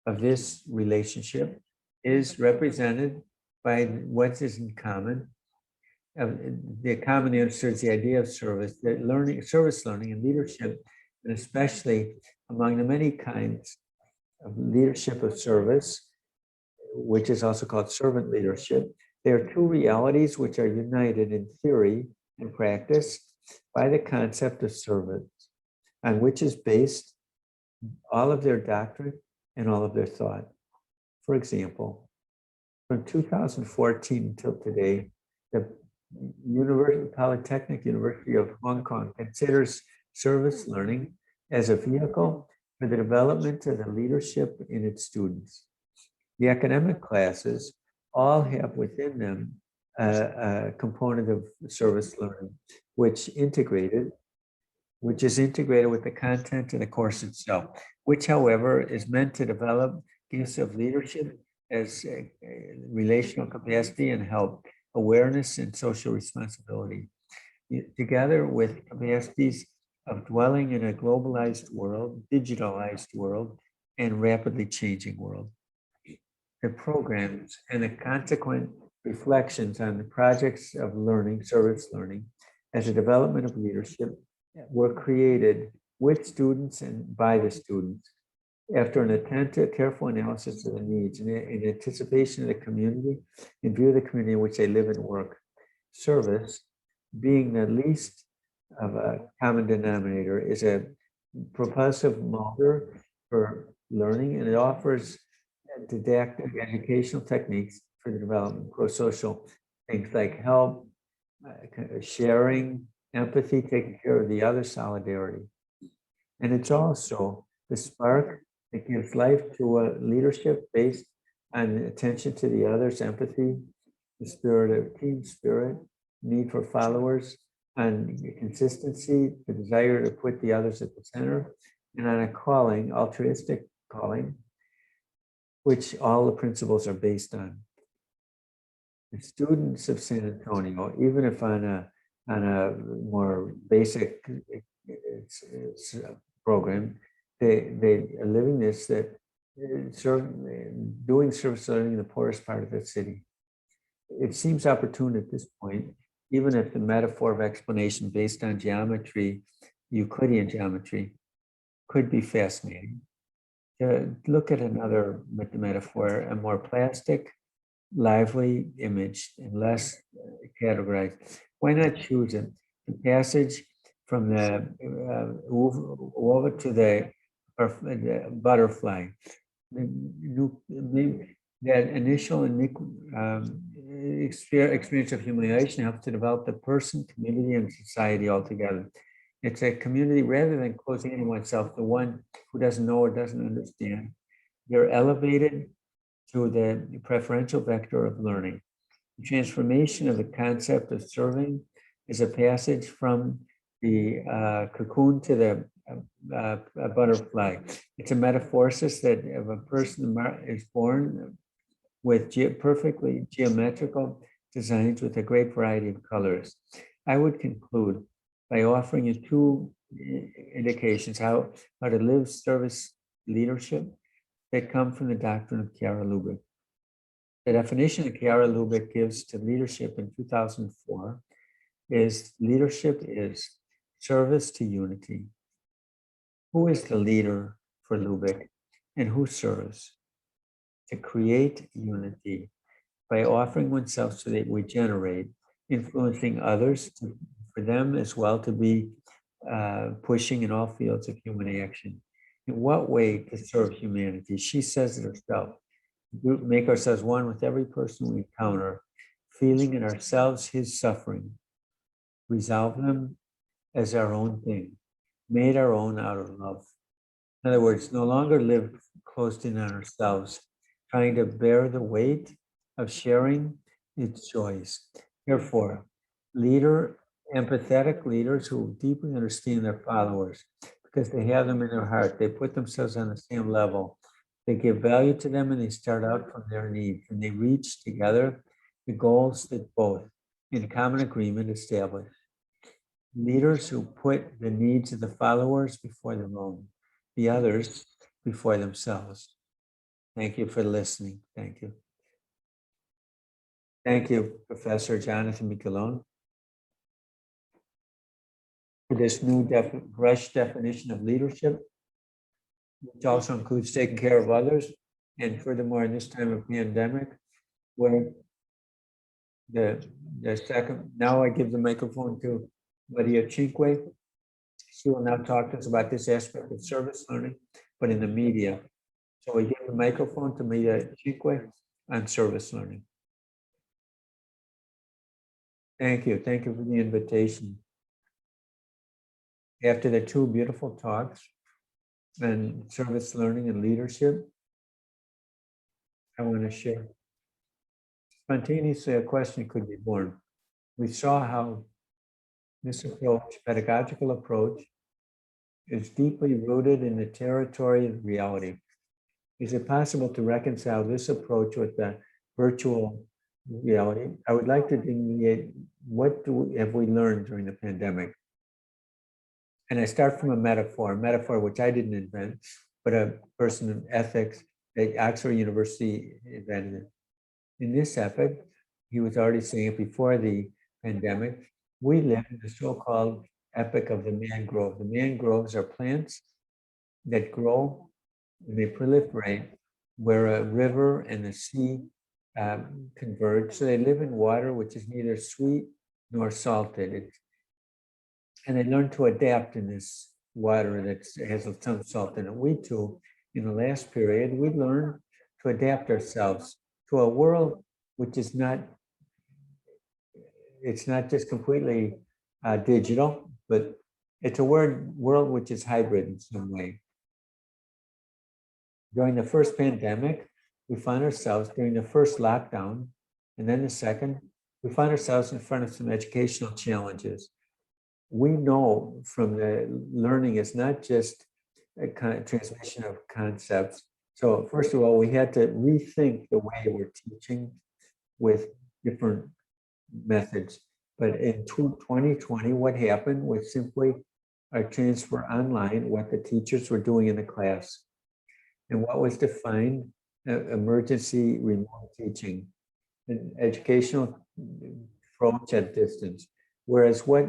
A: of this relationship is represented by what is in common. The common answer is the idea of service, that learning, service learning and leadership, and especially among the many kinds of leadership of service, which is also called servant leadership. There are two realities which are united in theory and practice by the concept of service, on which is based all of their doctrine and all of their thought. For example, from 2014 until today, the Polytechnic University of Hong Kong considers service learning as a vehicle for the development of the leadership in its students. The academic classes all have within them a component of service learning, which is integrated with the content of the course itself, which, however, is meant to develop gifts of leadership as relational capacity and help, awareness, and social responsibility, together with capacities of dwelling in a globalized world, digitalized world, and rapidly changing world. The programs and the consequent reflections on the projects of learning, service learning, as a development of leadership were created with students and by the students after an attentive, careful analysis of the needs and in anticipation of the community, in view of the community in which they live and work. Service, being the least of a common denominator, is a propulsive motor for learning, and it offers didactic educational techniques for the development of pro-social things like help, sharing, empathy, taking care of the other, solidarity. And it's also the spark that gives life to a leadership based on attention to the others, empathy, the spirit of team spirit, need for followers, and consistency, the desire to put the others at the center, and on a calling, altruistic calling, which all the principles are based on. The students of San Antonio, even if on a more basic program, they are living this, that doing service learning in the poorest part of the city. It seems opportune at this point, even if the metaphor of explanation based on geometry, Euclidean geometry, could be fascinating. To look at another metaphor, a more plastic, lively image and less categorized. Why not choose it? The passage from the over to the butterfly. That initial experience of humiliation helps to develop the person, community, and society altogether. It's a community rather than closing in oneself, the one who doesn't know or doesn't understand. They're elevated to the preferential vector of learning. The transformation of the concept of serving is a passage from the cocoon to the butterfly. It's a metaphoresis that if a person is born with perfectly geometrical designs with a great variety of colors. I would conclude by offering you two indications how to live service leadership that come from the doctrine of Chiara Lubick. The definition that Chiara Lubick gives to leadership in 2004 is leadership is service to unity. Who is the leader for Lubick and who serves? To create unity by offering oneself so that we generate, influencing others for them as well to be pushing in all fields of human action. In what way to serve humanity? She says it herself. Make ourselves one with every person we encounter, feeling in ourselves his suffering, resolve them as our own thing, made our own out of love. In other words, no longer live closed in on ourselves, trying to bear the weight of sharing its joys. Therefore, empathetic leaders who deeply understand their followers because they have them in their heart. They put themselves on the same level. They give value to them and they start out from their needs and they reach together the goals that both in common agreement establish. Leaders who put the needs of the followers before their own, the others before themselves. Thank you for listening. Thank you. Thank you, Professor Jonathan Michelon, for this new fresh definition of leadership, which also includes taking care of others. And furthermore, in this time of pandemic, where the second, now I give the microphone to Maria Cinque. She will now talk to us about this aspect of service learning, but in the media. So we give the microphone to Maria Cinque on service learning. Thank you. Thank you for the invitation. After the two beautiful talks on service learning and leadership, I want to share. Spontaneously, a question could be born. We saw how this approach, pedagogical approach, is deeply rooted in the territory of reality. Is it possible to reconcile this approach with the virtual reality? I would like to delineate what have we learned during the pandemic. And I start from a metaphor which I didn't invent, but a person in ethics at Oxford University invented it. In this epic, he was already saying it before the pandemic, we live in the so-called epic of the mangrove. The mangroves are plants that grow and they proliferate where a river and the sea converge. So they live in water which is neither sweet nor salted. And they learn to adapt in this water that has some salt in it. We too, in the last period, we learned to adapt ourselves to a world which is not, it's not just completely digital, but it's a world which is hybrid in some way. During the first pandemic, we found ourselves during the first lockdown, and then the second, we found ourselves in front of some educational challenges. We know from the learning, it's not just a kind of transmission of concepts. So first of all, we had to rethink the way we're teaching with different methods. But in 2020, what happened was simply a transfer online, what the teachers were doing in the class. And what was defined, emergency remote teaching, an educational approach at distance. Whereas what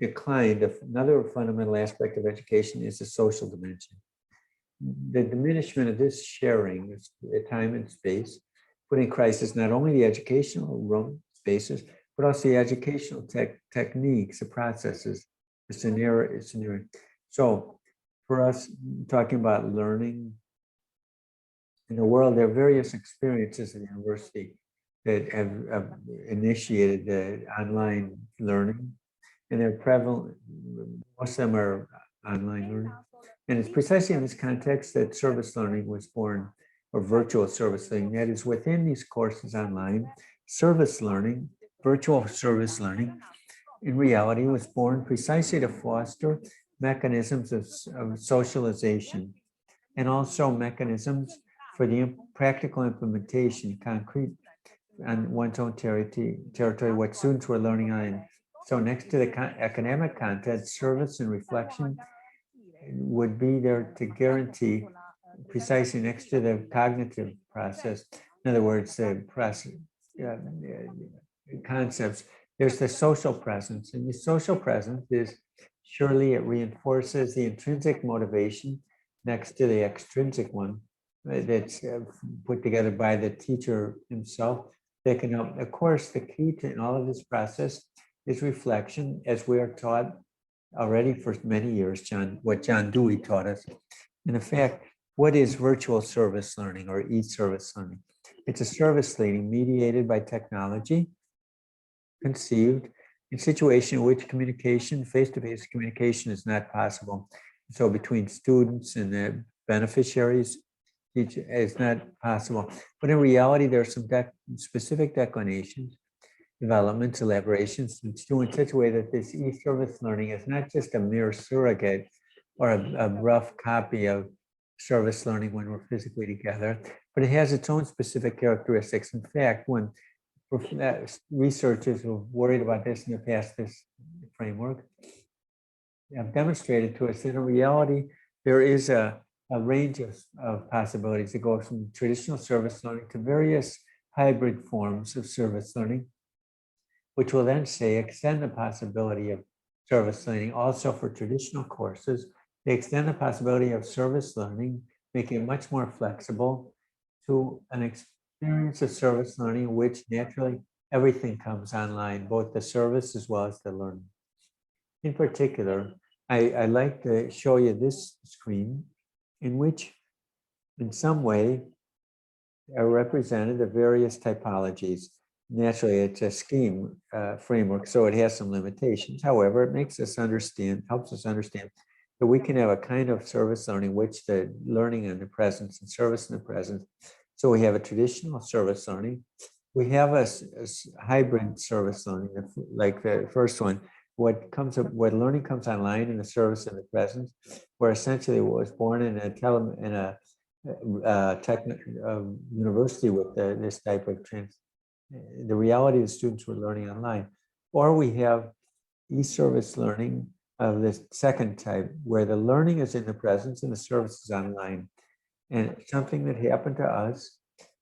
A: declined, another fundamental aspect of education is the social dimension. The diminishment of this sharing, time and space, put in crisis not only the educational room spaces, but also the educational techniques, the processes, the scenario. So for us, talking about learning in the world, there are various experiences in university that have initiated the online learning, and they're prevalent. Most of them are online learning. And it's precisely in this context that service learning was born, or virtual service learning. That is, within these courses online, service learning, virtual service learning, in reality was born precisely to foster mechanisms of socialization, and also mechanisms for the practical implementation, concrete, on one's own territory, what students were learning on. So next to the academic content, service and reflection would be there to guarantee precisely next to the cognitive process. In other words, the process, concepts, there's the social presence. And the social presence is, surely it reinforces the intrinsic motivation next to the extrinsic one that's put together by the teacher himself. That can help. Of course, the key to in all of this process is reflection, as we are taught already for many years, what John Dewey taught us. And in fact, what is virtual service learning or e-service learning? It's a service learning mediated by technology, conceived in a situation in which communication, face-to-face communication is not possible. So between students and the beneficiaries, it's not possible. But in reality, there are some specific declinations, developments, elaborations, which do in such a way that this e-service learning is not just a mere surrogate or a rough copy of service learning when we're physically together, but it has its own specific characteristics. In fact, when researchers who worried about this in the past, this framework, have demonstrated to us that in reality, there is a range of possibilities that go from traditional service learning to various hybrid forms of service learning, which will then say extend the possibility of service learning also for traditional courses. They extend the possibility of service learning, making it much more flexible to an experience of service learning in which naturally everything comes online, both the service as well as the learning. In particular, I like to show you this screen in which, in some way, are represented the various typologies. Naturally, it's a scheme framework, so it has some limitations. However, it makes us understand, helps us understand that we can have a kind of service learning, which the learning in the present and service in the present. So we have a traditional service learning. We have a hybrid service learning, like the first one. What learning comes online in the service in the present, where essentially what was born in a university with this type of the reality of the students were learning online. Or we have e-service learning of this second type, where the learning is in the presence and the service is online. And something that happened to us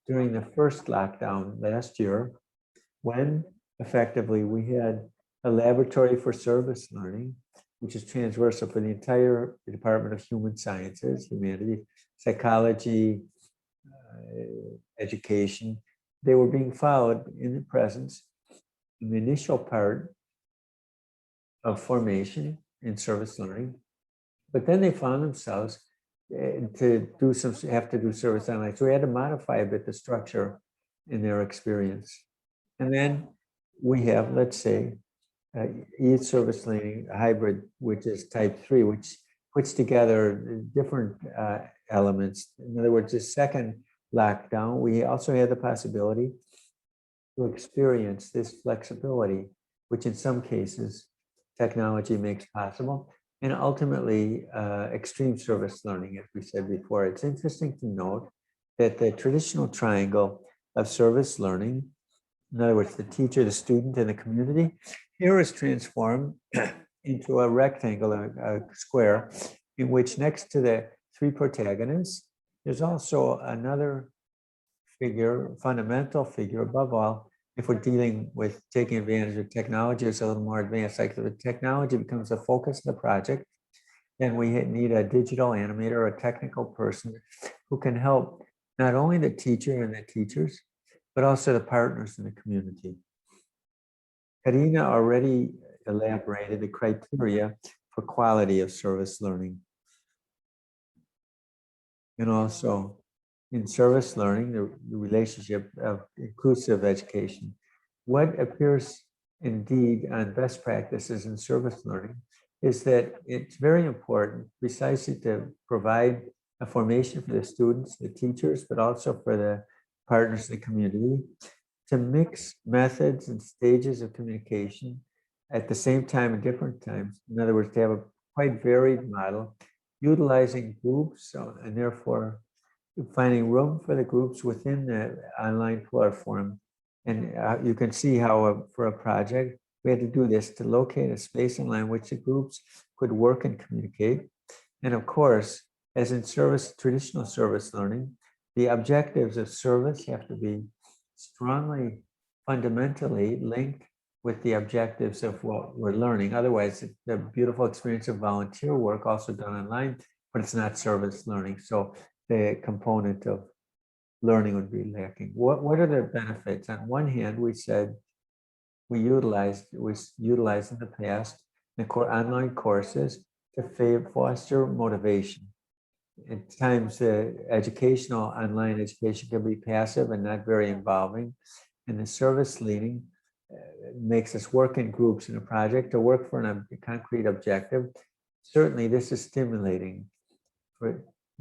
A: during the first lockdown last year, when effectively we had a laboratory for service learning, which is transversal for the entire Department of Human Sciences, Humanities, Psychology, Education. They were being followed in the presence in the initial part of formation in service learning, but then they found themselves have to do service online. So we had to modify a bit the structure in their experience. And then we have, let's say, e-service learning hybrid, which is type 3, which puts together different elements. In other words, the second lockdown, we also had the possibility to experience this flexibility, which in some cases technology makes possible, and ultimately extreme service learning, as we said before. It's interesting to note that the traditional triangle of service learning, in other words, the teacher, the student, and the community, here is transformed into a rectangle, a square, in which next to the three protagonists, there's also another figure, fundamental figure above all. If we're dealing with taking advantage of technology, it's a little more advanced. Like the technology becomes the focus of the project, then we need a digital animator or a technical person who can help not only the teacher and the teachers, but also the partners in the community. Karina already elaborated the criteria for quality of service learning. And also in service learning, the relationship of inclusive education. What appears indeed on best practices in service learning is that it's very important precisely to provide a formation for the students, the teachers, but also for the partners in the community, to mix methods and stages of communication at the same time and different times. In other words, to have a quite varied model, utilizing groups, and therefore finding room for the groups within the online platform. And you can see how for a project, we had to do this to locate a space online which the groups could work and communicate. And of course, as in traditional service learning, the objectives of service have to be strongly, fundamentally linked with the objectives of what we're learning. Otherwise, the beautiful experience of volunteer work also done online, but it's not service learning. So the component of learning would be lacking. What are the benefits? On one hand, we said we utilized in the past the online courses to foster motivation. At times, educational online education can be passive and not very involving. And the service learning makes us work in groups in a project to work for a concrete objective. Certainly, this is stimulating.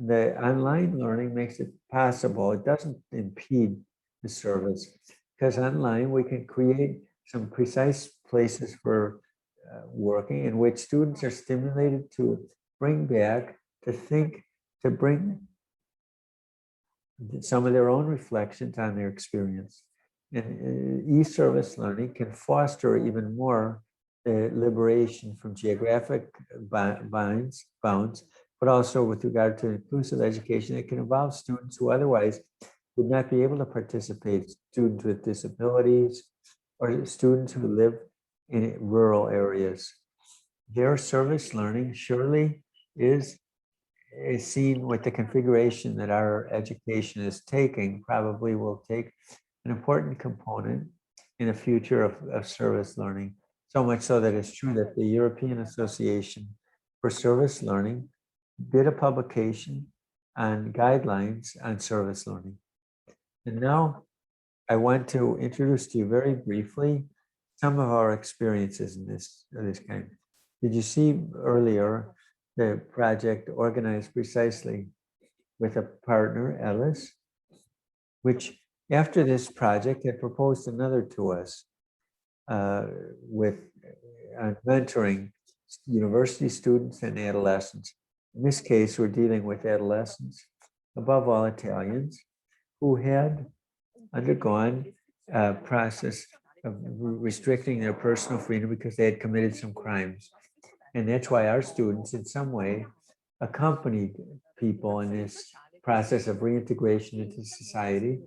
A: The online learning makes it possible. It doesn't impede the service, because online we can create some precise places for working in which students are stimulated to bring back, to think, to bring some of their own reflections on their experience. And e-service learning can foster even more the liberation from geographic bounds, but also with regard to inclusive education, it can involve students who otherwise would not be able to participate, students with disabilities, or students who live in rural areas. Their service learning surely is seen with the configuration that our education is taking, probably will take an important component in the future of service learning. So much so that it's true that the European Association for Service Learning did a publication on guidelines on service learning. And now I want to introduce to you very briefly some of our experiences in this kind. Did you see earlier the project organized precisely with a partner, Ellis, which after this project had proposed another to us with mentoring university students and adolescents. In this case, we're dealing with adolescents, above all Italians, who had undergone a process of restricting their personal freedom because they had committed some crimes. And that's why our students in some way accompanied people in this process of reintegration into society.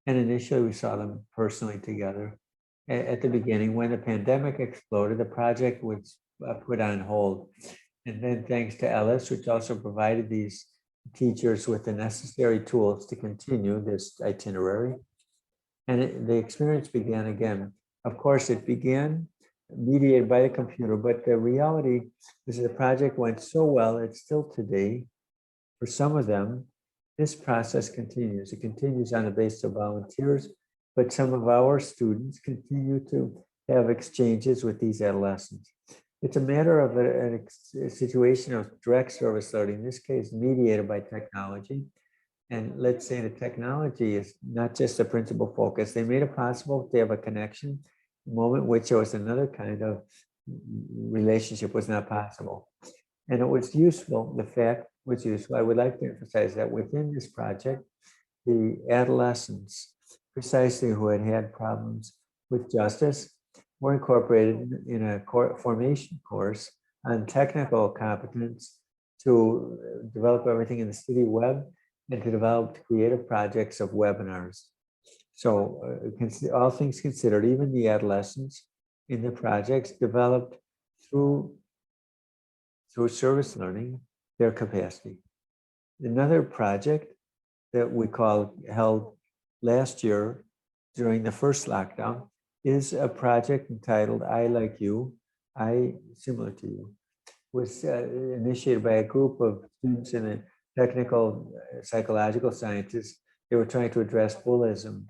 A: And initially we saw them personally together. At the beginning, when the pandemic exploded, the project was put on hold. And then thanks to Ellis, which also provided these teachers with the necessary tools to continue this itinerary. And the experience began again. Of course, it began mediated by the computer, but the reality is the project went so well, it's still today, for some of them, this process continues. It continues on the basis of volunteers, but some of our students continue to have exchanges with these adolescents. It's a matter of a situation of direct service learning, in this case, mediated by technology. And let's say the technology is not just the principal focus. They made it possible to have a connection, a moment which there was another kind of relationship was not possible. And it was useful, the fact was useful. I would like to emphasize that within this project, the adolescents, precisely who had had problems with justice, were incorporated in a formation course on technical competence to develop everything in the city web and to develop creative projects of webinars. So all things considered, even the adolescents in the projects developed through service learning their capacity. Another project that we held last year during the first lockdown is a project entitled I Like You, I Similar to You. Was initiated by a group of students in the technical psychological sciences. They were trying to address bullyism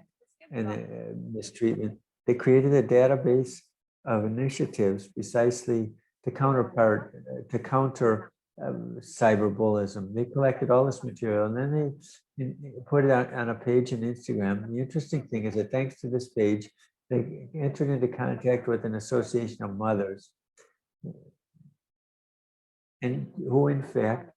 A: and mistreatment. They created a database of initiatives precisely to counter cyberbullyism. They collected all this material and then they put it on a page on Instagram. The interesting thing is that thanks to this page, they entered into contact with an association of mothers, and who in fact,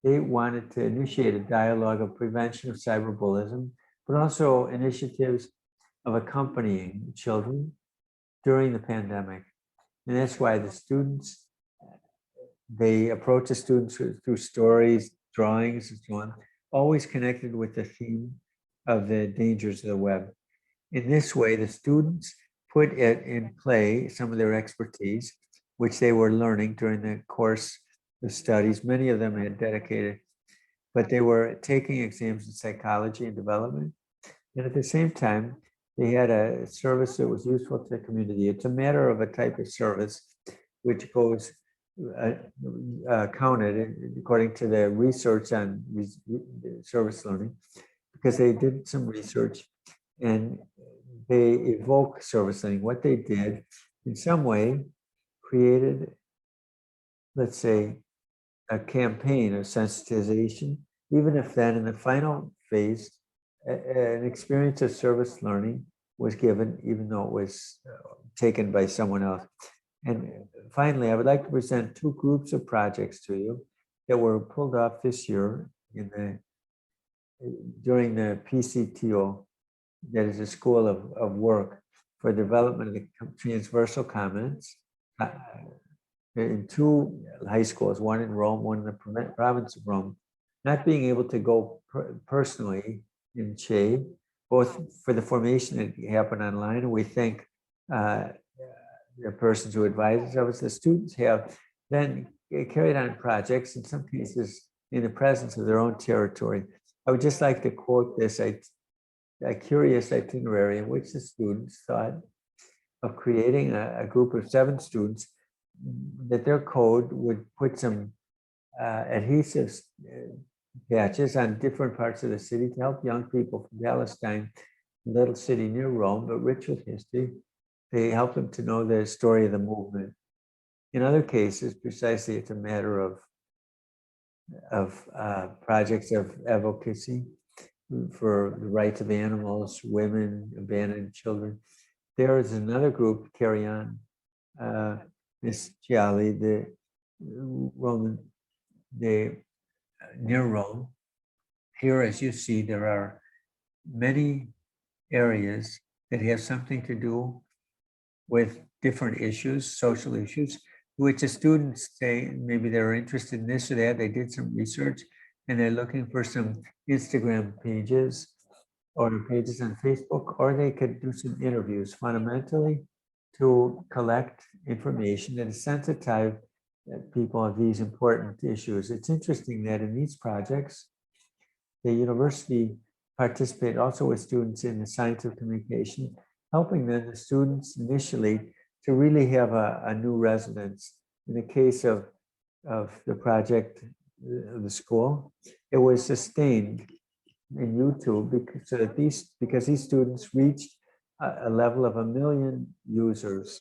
A: they wanted to initiate a dialogue of prevention of cyberbullying, but also initiatives of accompanying children during the pandemic. And that's why the students, they approach the students through stories, drawings, and so on, always connected with the theme of the dangers of the web. In this way, the students put it in play some of their expertise, which they were learning during the course of studies. Many of them had dedicated, but they were taking exams in psychology and development. And at the same time, they had a service that was useful to the community. It's a matter of a type of service which goes counted according to the research on service learning, because they did some research and they evoke service learning. What they did in some way created, let's say, a campaign of sensitization, even if then in the final phase, an experience of service learning was given, even though it was taken by someone else. And finally, I would like to present two groups of projects to you that were pulled off this year during the PCTO, that is a school of work for development of the transversal comments in two high schools, one in Rome, one in the province of Rome. Not being able to go personally in Che, both for the formation that happened online, and we thank the persons who advised us. The students have then carried on projects, in some cases in the presence of their own territory. I would just like to quote this, a curious itinerary in which the students thought of creating a group of 7 students, that their code would put some adhesive patches on different parts of the city to help young people from Palestine, a little city near Rome, but rich with history. They help them to know the story of the movement. In other cases, precisely, it's a matter of projects of advocacy for the rights of animals, women, abandoned children. There is another group, Carry On, Miss Chiali, the Roman, near Rome. Here, as you see, there are many areas that have something to do with different issues, social issues, which the students say maybe they're interested in this or that. They did some research and they're looking for some Instagram pages or pages on Facebook, or they could do some interviews fundamentally to collect information that is sensitive people of these important issues. It's interesting that in these projects, the university participated also with students in the science of communication, helping then the students initially to really have a new residence. In the case of the project of the school, it was sustained in YouTube because these students reached a level of 1 million users,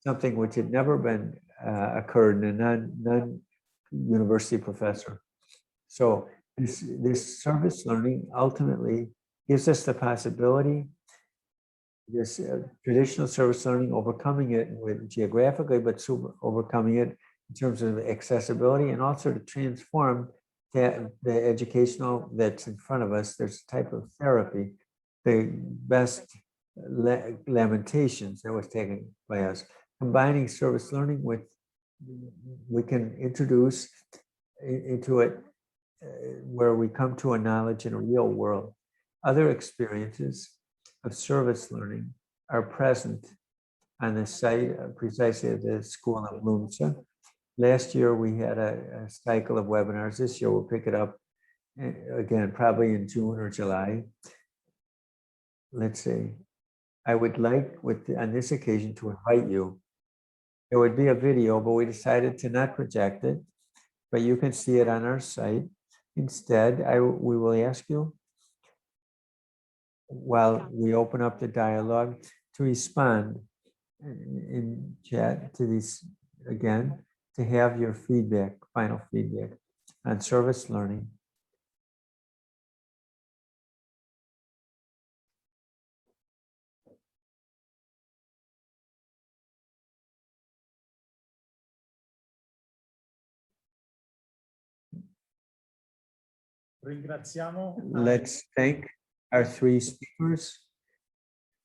A: something which had never been occurred in a non-university professor. So this service learning ultimately gives us the possibility, this traditional service learning, overcoming it with geographically, but overcoming it in terms of accessibility, and also to transform the educational that's in front of us. There's a type of therapy, the best lamentations that was taken by us. Combining service learning with, we can introduce into it where we come to a knowledge in a real world. Other experiences of service learning are present on the site precisely of the School of LUMSA. Last year, we had a cycle of webinars. This year, we'll pick it up again, probably in June or July. Let's see. I would like, on this occasion, to invite you. There would be a video, but we decided to not project it, but you can see it on our site. Instead, we will ask you, while we open up the dialogue, to respond in chat to these, again, to have your feedback, final feedback on service learning. Let's thank our three speakers,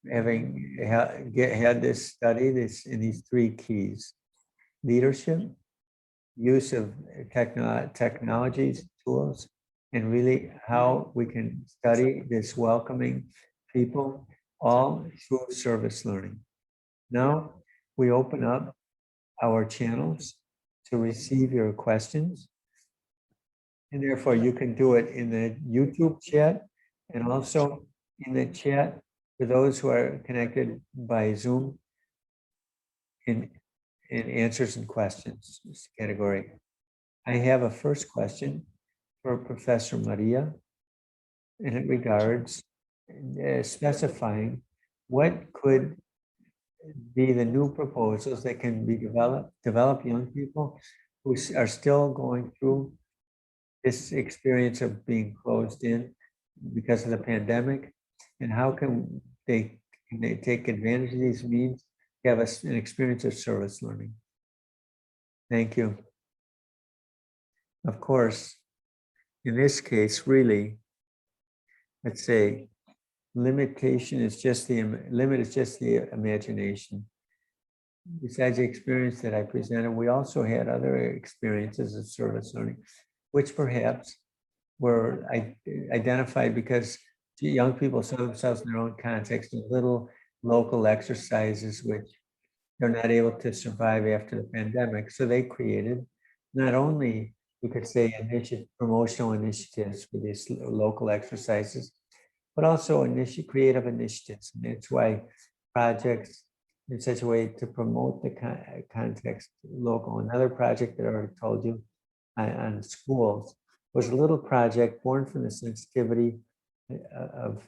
A: having had this study in these three keys: leadership, use of technologies, tools, and really how we can study this welcoming people, all through service learning. Now we open up our channels to receive your questions. And therefore you can do it in the YouTube chat and also in the chat for those who are connected by Zoom in answers and questions category. I have a first question for Professor Maria, and it regards specifying what could be the new proposals that can be develop young people who are still going through this experience of being closed in because of the pandemic, and how can they take advantage of these means to have an experience of service learning. Thank you. Of course, in this case, really, let's say limitation is just the limit is just the imagination. Besides the experience that I presented, we also had other experiences of service learning, which perhaps were identified because young people saw themselves in their own context in little local exercises, which they're not able to survive after the pandemic. So they created not only, we could say, promotional initiatives for these local exercises, but also creative initiatives. And that's why projects in such a way to promote the context local. Another project that I already told you on schools was a little project born from the sensitivity of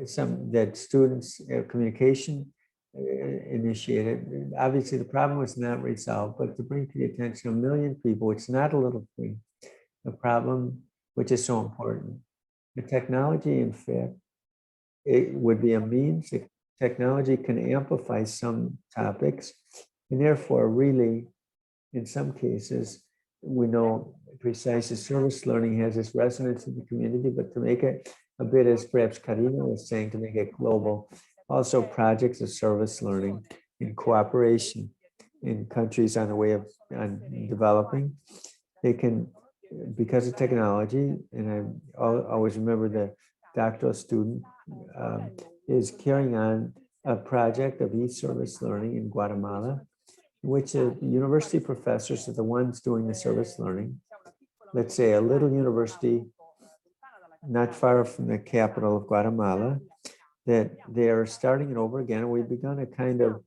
A: some that students communication initiated. Obviously, the problem was not resolved, but to bring to the attention 1 million people, it's not a little thing, the problem which is so important. The technology, in fact, it would be a means. Technology can amplify some topics, and therefore, really, in some cases, we know precisely service learning has its resonance in the community, but to make it a bit, as perhaps Karina was saying, to make it global, also projects of service learning in cooperation in countries on the way of developing, they can, because of technology, and I always remember the doctoral student is carrying on a project of e-service learning in Guatemala, in which the university professors are the ones doing the service learning. Let's say a little university not far from the capital of Guatemala, that they're starting it over again. And we've begun a kind of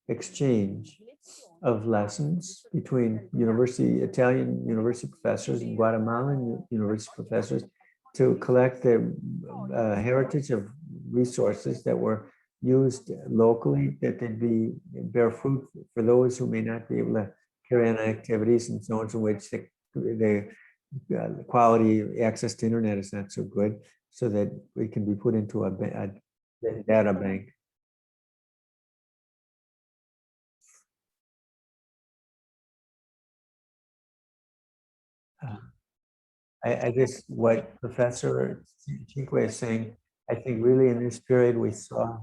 A: exchange of lessons between Italian university professors and Guatemalan university professors to collect the heritage of resources that were used locally, that they'd bear fruit for those who may not be able to carry on activities in zones in which the quality access to internet is not so good, so that it can be put into a data bank. I guess what Professor Chique is saying, I think really in this period we saw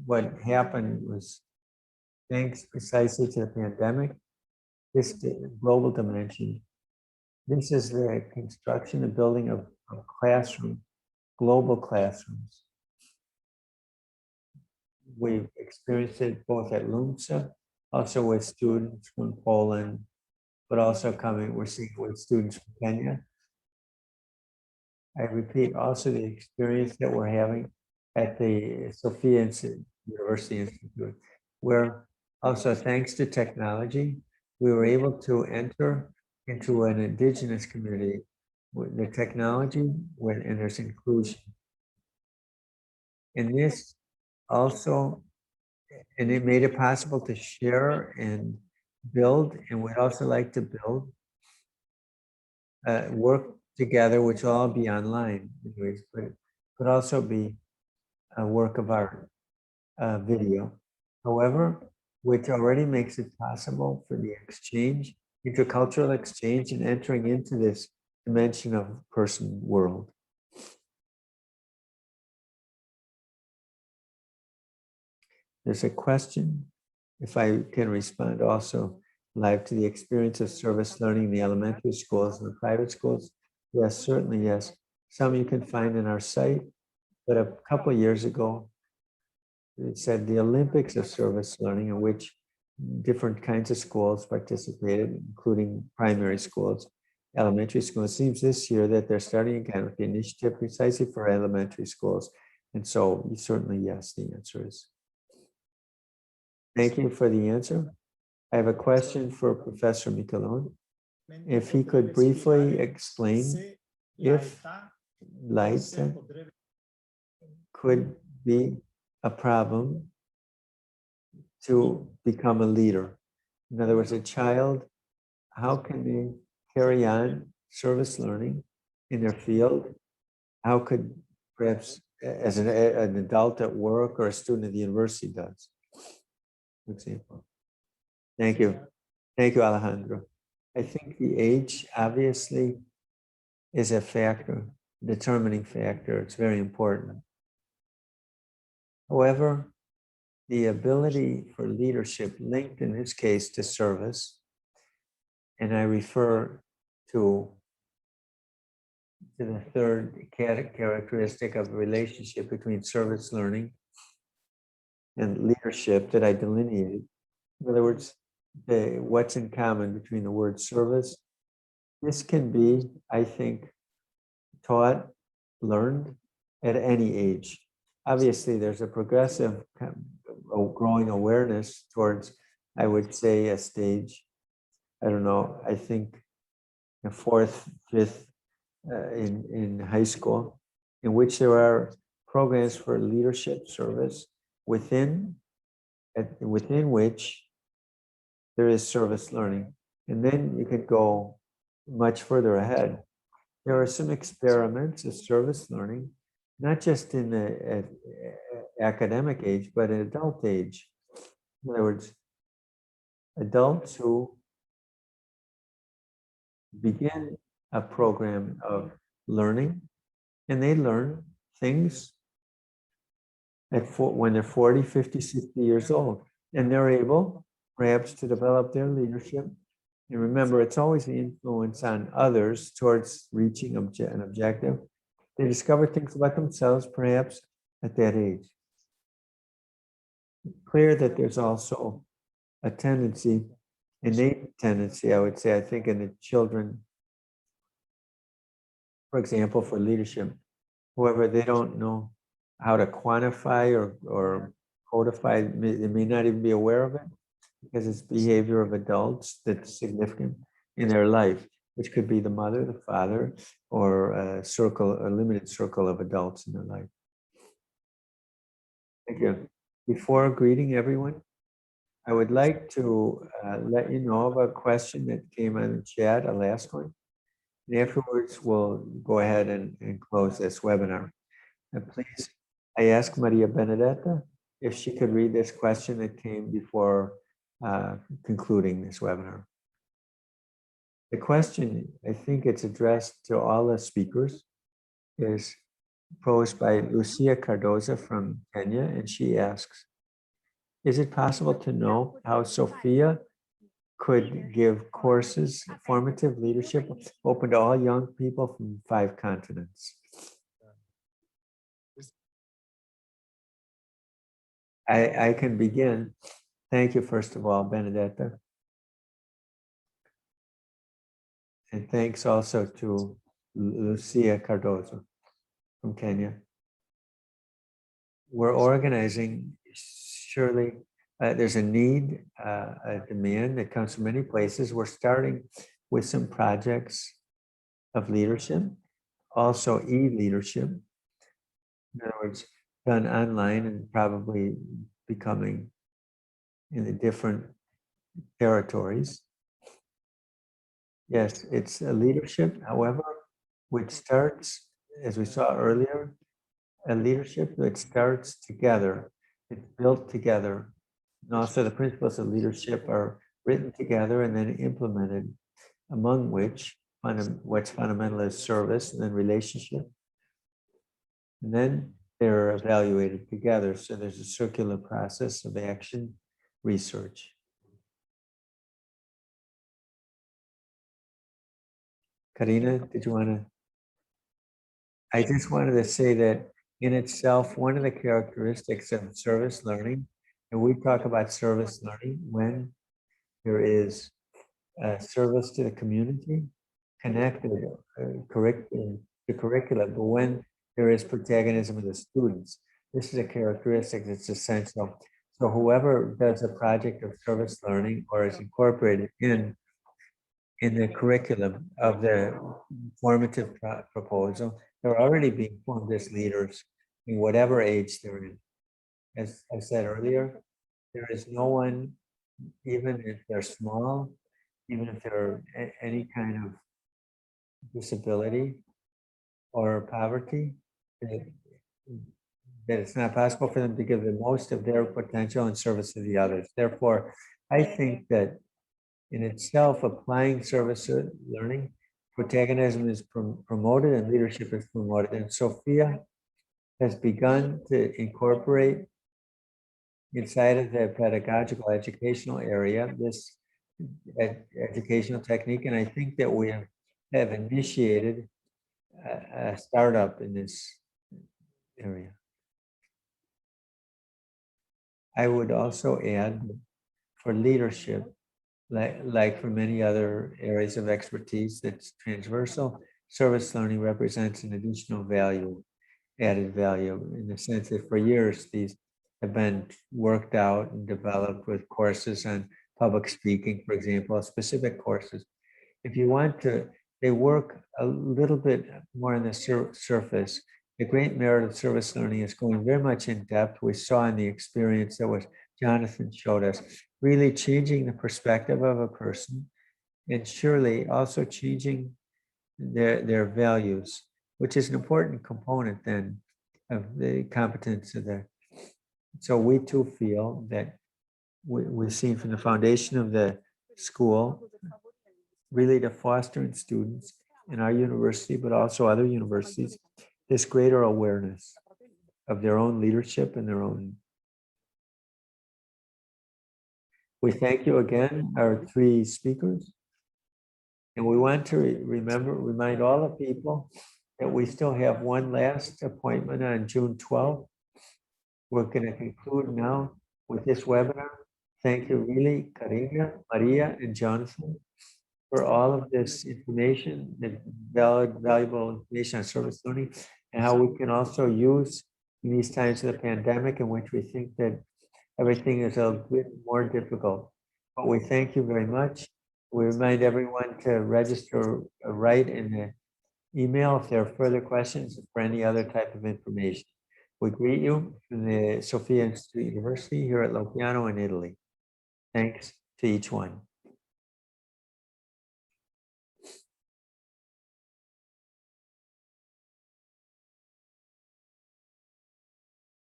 A: what happened was, thanks precisely to the pandemic, this global dimension. This is the construction and building of classrooms, global classrooms. We've experienced it both at LUMSA, also with students from Poland, but also we're seeing it with students from Kenya. I repeat, also the experience that we're having at the Sophia University Institute, where also thanks to technology, we were able to enter into an indigenous community with the technology, and there's inclusion. And this also, and it made it possible to share and build, and we'd also like to build, work together, which will all be online, but it could also be a work of art, video. However, which already makes it possible for the exchange, intercultural exchange, and entering into this dimension of person world. There's a question, if I can respond also live, to the experience of service learning in the elementary schools and the private schools. Yes, certainly, yes. Some you can find in our site, but a couple of years ago, it said the Olympics of service learning, in which different kinds of schools participated, including primary schools, elementary schools. It seems this year that they're starting again with the initiative precisely for elementary schools. And so certainly, yes, the answer is. Thank you for the answer. I have a question for Professor Michelon. If he could briefly explain if light could be a problem to become a leader. In other words, a child, how can they carry on service learning in their field? How could perhaps as an adult at work or a student at the university does, for example? Thank you. Thank you, Alejandro. I think the age obviously is a factor, determining factor. It's very important. However, the ability for leadership linked in this case to service, and I refer to the third characteristic of the relationship between service learning and leadership that I delineated. In other words, what's in common between the word service. This can be, I think, taught, learned at any age. Obviously, there's a progressive growing awareness towards, I would say, a stage, I don't know, I think the fourth, fifth in high school, in which there are programs for leadership service within which there is service learning. And then you could go much further ahead. There are some experiments of service learning, not just in the academic age, but in adult age. In other words, adults who begin a program of learning, and they learn things when they're 40, 50, 60 years old, and they're able perhaps to develop their leadership. And remember, it's always the influence on others towards reaching an objective. They discover things about themselves, perhaps at that age. It's clear that there's also a tendency, innate tendency, I would say, I think, in the children, for example, for leadership. However, they don't know how to quantify or codify, they may not even be aware of it, because it's behavior of adults that's significant in their life, which could be the mother, the father, or a limited circle of adults in their life. Thank you. Before greeting everyone, I would like to let you know of a question that came on the chat, a last one. And afterwards, we'll go ahead and close this webinar. And please, I ask Maria Benedetta if she could read this question that came before concluding this webinar. The question, I think it's addressed to all the speakers, is posed by Lucia Cardoza from Kenya, and she asks, is it possible to know how Sophia could give courses, formative leadership, open to all young people from 5 continents? I can begin. Thank you, first of all, Benedetta. And thanks also to Lucia Cardozo from Kenya. We're organizing, surely there's a need, a demand that comes from many places. We're starting with some projects of leadership, also e-leadership. In other words, done online and probably becoming in the different territories. Yes, it's a leadership, however, which starts, as we saw earlier, a leadership that starts together, it's built together. And also the principles of leadership are written together and then implemented, among which what's fundamental is service and then relationship. And then they're evaluated together. So there's a circular process of action, research. Karina, did you want to? I just wanted to say that in itself, one of the characteristics of service learning, and we talk about service learning when there is service to the community, connected curriculum, the curriculum, but when there is protagonism of the students, this is a characteristic that's essential. So whoever does a project of service learning or is incorporated in the curriculum of the formative proposal, they're already being formed as leaders in whatever age they're in. As I said earlier, there is no one, even if they're small, even if they're any kind of disability or poverty, that it's not possible for them to give the most of their potential in service to the others. Therefore, I think that in itself, applying service learning, protagonism is promoted and leadership is promoted. And Sophia has begun to incorporate inside of the pedagogical educational area this educational technique. And I think that we have initiated a startup in this area. I would also add for leadership, like for many other areas of expertise that's transversal, service learning represents an additional value, added value, in the sense that for years these have been worked out and developed with courses on public speaking, for example, specific courses. If you want to, they work a little bit more on the surface. The great merit of service learning is going very much in depth. We saw in the experience that was Jonathan showed us, really changing the perspective of a person and surely also changing their values, which is an important component then of the competence of the. So we too feel that we've seen from the foundation of the school, really to foster in students in our university, but also other universities, this greater awareness of their own leadership and their own. We thank you again, our three speakers. And we want to remind all the people that we still have one last appointment on June 12th. We're going to conclude now with this webinar. Thank you really, Karina, Maria, and Jonathan, for all of this information, the valuable information on service learning, and how we can also use in these times of the pandemic in which we think that everything is a bit more difficult. But we thank you very much. We remind everyone to register right in the email if there are further questions for any other type of information. We greet you from the Sophia Institute University here at Lopiano in Italy. Thanks to each one.